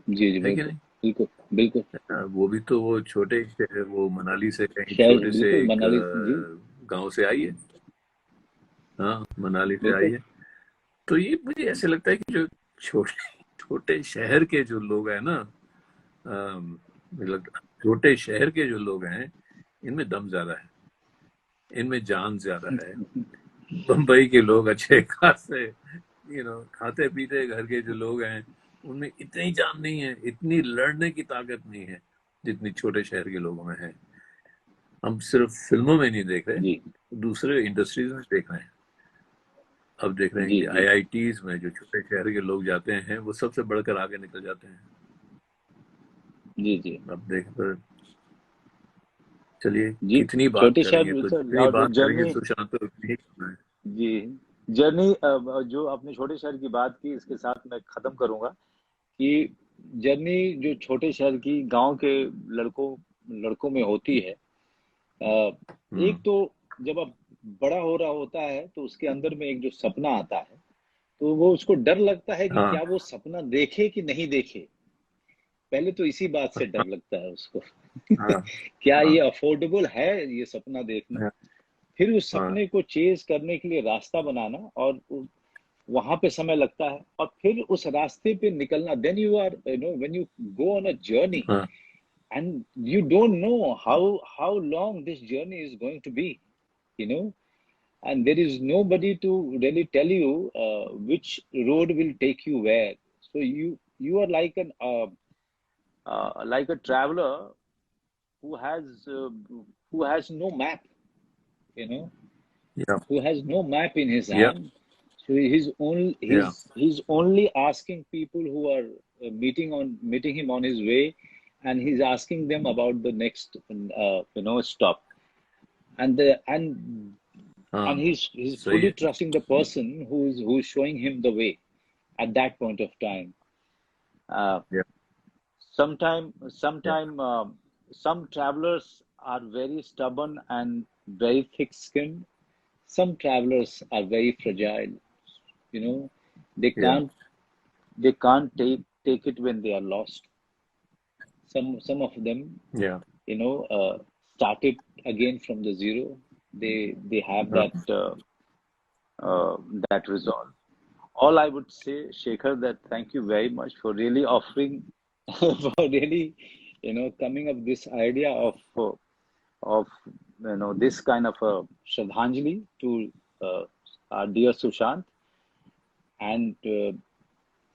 जी जी, है कि बिल्कुल नहीं। बिल्कुल बिल्कुल। वो भी तो वो छोटे से, वो मनाली से कहीं शहर, छोटे से बिल्कुल एक मनाली जी, गांव से आई है। हाँ, मनाली से आई बिल्कुल। है। तो ये मुझे ऐसे लगता है कि जो छोटे छोटे शहर के जो लोग हैं ना, मतलब छोटे शहर के जो लोग हैं, इनमें दम ज्यादा है, इनमें जान ज्यादा है, बम्बई के लोग अच्छे खासे खाते पीते घर के जो लोग हैं उनमें इतनी जान नहीं है, इतनी लड़ने की ताकत नहीं है जितनी छोटे शहर के लोगों में है। हम सिर्फ फिल्मों में नहीं देख रहे, जी दूसरे इंडस्ट्रीज में देख रहे हैं। अब देख रहे हैं जी कि जी आईआईटीज में जो छोटे शहर के लोग जाते हैं वो सबसे बढ़कर आगे निकल जाते हैं। जी जी अब देख तो चलिए जी। कितनी बात छोटे करेंगे, शहर तो सर, जितनी और बात करेंगे जर्नी, सुशांत तो उतनी ही कम है। जी, जर्नी, जो आपने छोटे शहर की बात की, इसके साथ मैं खत्म करूंगा कि जर्नी जो छोटे शहर की गांव के लड़कों लड़कों में होती है, एक हम्म। तो जब अब बड़ा हो रहा होता है तो उसके अंदर में एक जो सपना आता है, तो वो उसको डर लगता है कि हाँ क्या वो सपना देखे कि नहीं देखे। पहले तो इसी बात से डर लगता है उसको हाँ क्या हाँ ये अफोर्डेबल है ये सपना देखना। हाँ फिर उस हाँ सपने को चेज करने के लिए रास्ता बनाना, और वहां पे समय लगता है, और फिर उस रास्ते पे निकलना। Then you are, when you go on a journey, हाँ and you don't know how long this journey is going to be, you know and there is nobody to really tell you which road will take you where. So you are like a traveler who has uh, who has no map, you know yeah who has no map in his yeah hand. So yeah he's only asking people who are meeting him on his way, and he's asking them about the next stop. And the, and and हाँ he's सही fully है। trusting the person who's showing him the way at that point of time. uh, Yeah yeah some travelers are very stubborn and very thick skinned. Some travelers are very fragile, you know they yeah can't they can't take it when they are lost. Some of them, yeah started again from the zero. They have हाँ uh, that resolve. All I would say, Shekhar, that thank you very much for really offering for really coming up this idea of this kind of a Shraddhanjali to our dear Sushant, and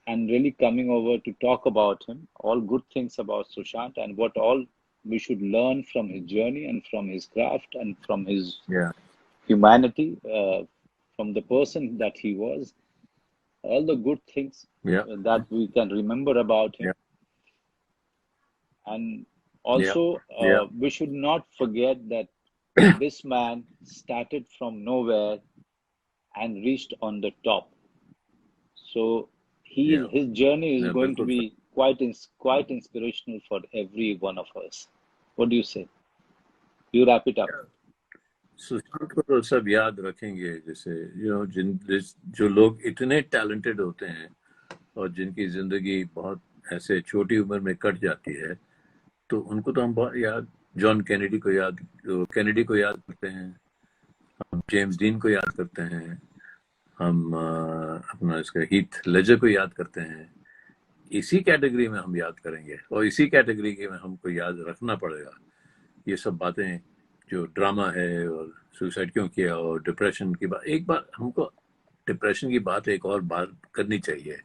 and really coming over to talk about him, all good things about Sushant, and what all we should learn from his journey and from his craft and from his yeah humanity, from the person that he was, all the good things yeah that we can remember about yeah him. And yeah also, yeah we should not forget that this man started from nowhere and reached on the top. So yeah his journey is yeah going to बिल्कुल sir. be quite inspirational for every one of us. What do you say? You wrap it up. Sushant को तो सब याद रखेंगे, जैसे जो लोग इतने टैलेंटेड होते हैं और जिनकी जिंदगी बहुत ऐसे छोटी उम्र में कट जाती है, तो उनको तो हम बहुत याद, जॉन कैनेडी को याद करते हैं, हम जेम्स डीन को याद करते हैं, हम अपना इसका हीथ लेजर को याद करते हैं। इसी कैटेगरी में हम याद करेंगे और इसी कैटेगरी के में हमको याद रखना पड़ेगा ये सब बातें, जो ड्रामा है और सुसाइड क्यों किया और डिप्रेशन की बात। एक बार हमको डिप्रेशन की बात एक और बात करनी चाहिए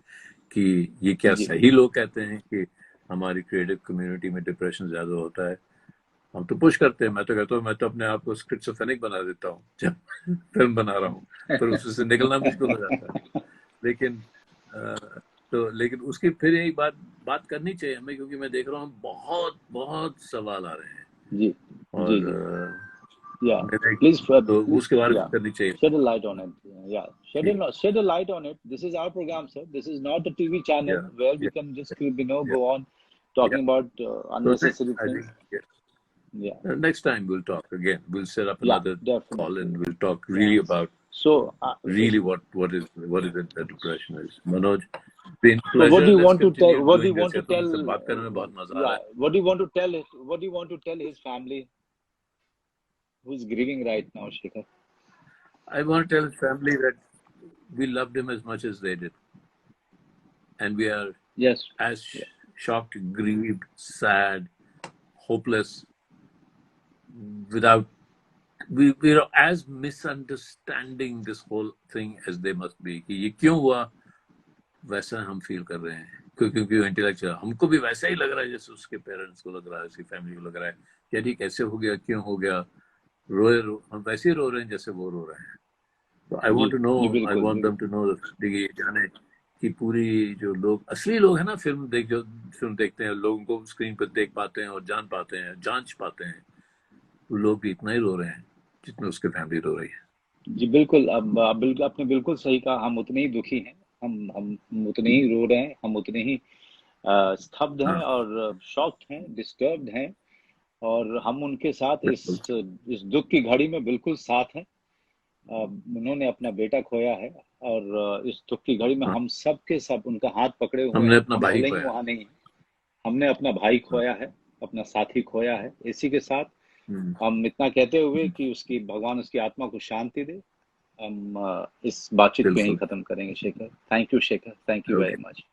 कि ये क्या जी सही लोग कहते हैं कि हमारी क्रिएटिव कम्युनिटी में डिप्रेशन ज्यादा होता है? हम तो पुश करते हैं, मैं तो कहता हूँ, मैं तो अपने आप को स्किज़ोफ्रेनिक बना देता हूँ जब फिल्म बना रहा हूँ, पर उससे निकलना मुश्किल हो जाता है। लेकिन लेकिन उसकी फिर एक बात करनी चाहिए हमें, क्योंकि मैं देख रहा हूँ बहुत बहुत सवाल आ रहे हैं जी जी जी और Yeah, मैंने please, तो please, उसके बारे में yeah, करनी चाहिए shed a light on it. Yeah, कि shed a light on it. This is our program, sir. This is not a TV channel या where we या can just या go on या talking about तो unnecessary I things. Think Yeah, next time we'll talk again, we'll set up yeah, another call definitely. and we'll talk Yeah. really about So, really what is it that depression is. Manoj, been so what pleasure, do you let's want to tell? continue What do you doing want this। to या तो tell? मुझसे बात करने में बहुत मजा आ रहा Yeah, है। what do you want to tell it? What do you want to tell his family who's grieving right now, Shekhar? I want to tell his family that we loved him as much as they did, and we are Yes. as Yeah. shocked, grieved, sad, hopeless, without we are as misunderstanding this whole thing as they must be कि ये क्यों हुआ, वैसा हम feel कर रहे हैं क्योंकि इंटेलेक्चुअल हमको भी वैसा ही लग रहा है जैसे उसके पेरेंट्स को लग रहा है, उसकी फैमिली को लग रहा है कि यदि कैसे हो गया, क्यों हो गया, हम वैसे ही रो रहे हैं जैसे वो रो रहे हैं. तो I want to know, I want them to know ये जाने कि पूरी जो लोग असली लोग हैं ना, फिल्म देखते हैं, लोगों को स्क्रीन पर देख पाते हैं और जान पाते हैं, जांच पाते हैं, वो लोग भी इतना ही रो रहे हैं जितना उसके फैमिली रो रही है. जी बिल्कुल. अब आपने बिल्कुल सही कहा. हम उतने ही दुखी हैं, हम उतने ही रो रहे हैं, हम उतने ही स्तब्ध हैं और शॉक्ड हैं, डिस्टर्ब्ड हैं, और हम उनके साथ इस दुख की घड़ी में बिल्कुल साथ हैं. उन्होंने अपना बेटा खोया है और इस दुख की घड़ी में हम सब के सब उनका हाथ पकड़े हुए हमने हैं. अपना भाई खोया, वहां नहीं है, हमने अपना भाई खोया है, अपना साथी खोया है. इसी के साथ हम इतना कहते हुए कि भगवान उसकी आत्मा को शांति दे, हम इस बातचीत को यहीं खत्म करेंगे. Shekhar, thank you. Shekhar, thank you very much.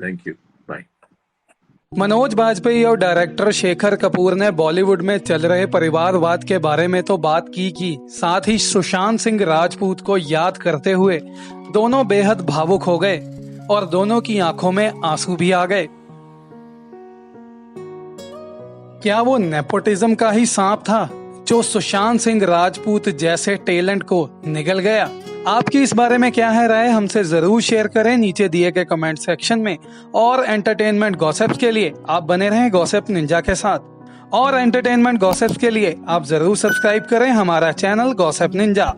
Thank you. Bye. Manoj Bajpayee और डायरेक्टर शेखर कपूर ने बॉलीवुड में चल रहे परिवारवाद के बारे में तो बात की, साथ ही सुशांत सिंह राजपूत को याद करते हुए दोनों बेहद भावुक हो गए और दोनों की आंखों में आंसू भी आ गए. क्या वो नेपोटिज्म का ही सांप था जो सुशांत सिंह राजपूत जैसे टैलेंट को निगल गया? आपकी इस बारे में क्या है राय, हमसे जरूर शेयर करें नीचे दिए गए कमेंट सेक्शन में. और एंटरटेनमेंट गॉसिप्स के लिए आप बने रहें गॉसिप निंजा के साथ. और एंटरटेनमेंट गॉसिप्स के लिए आप जरूर सब्सक्राइब करें हमारा चैनल गॉसिप निंजा.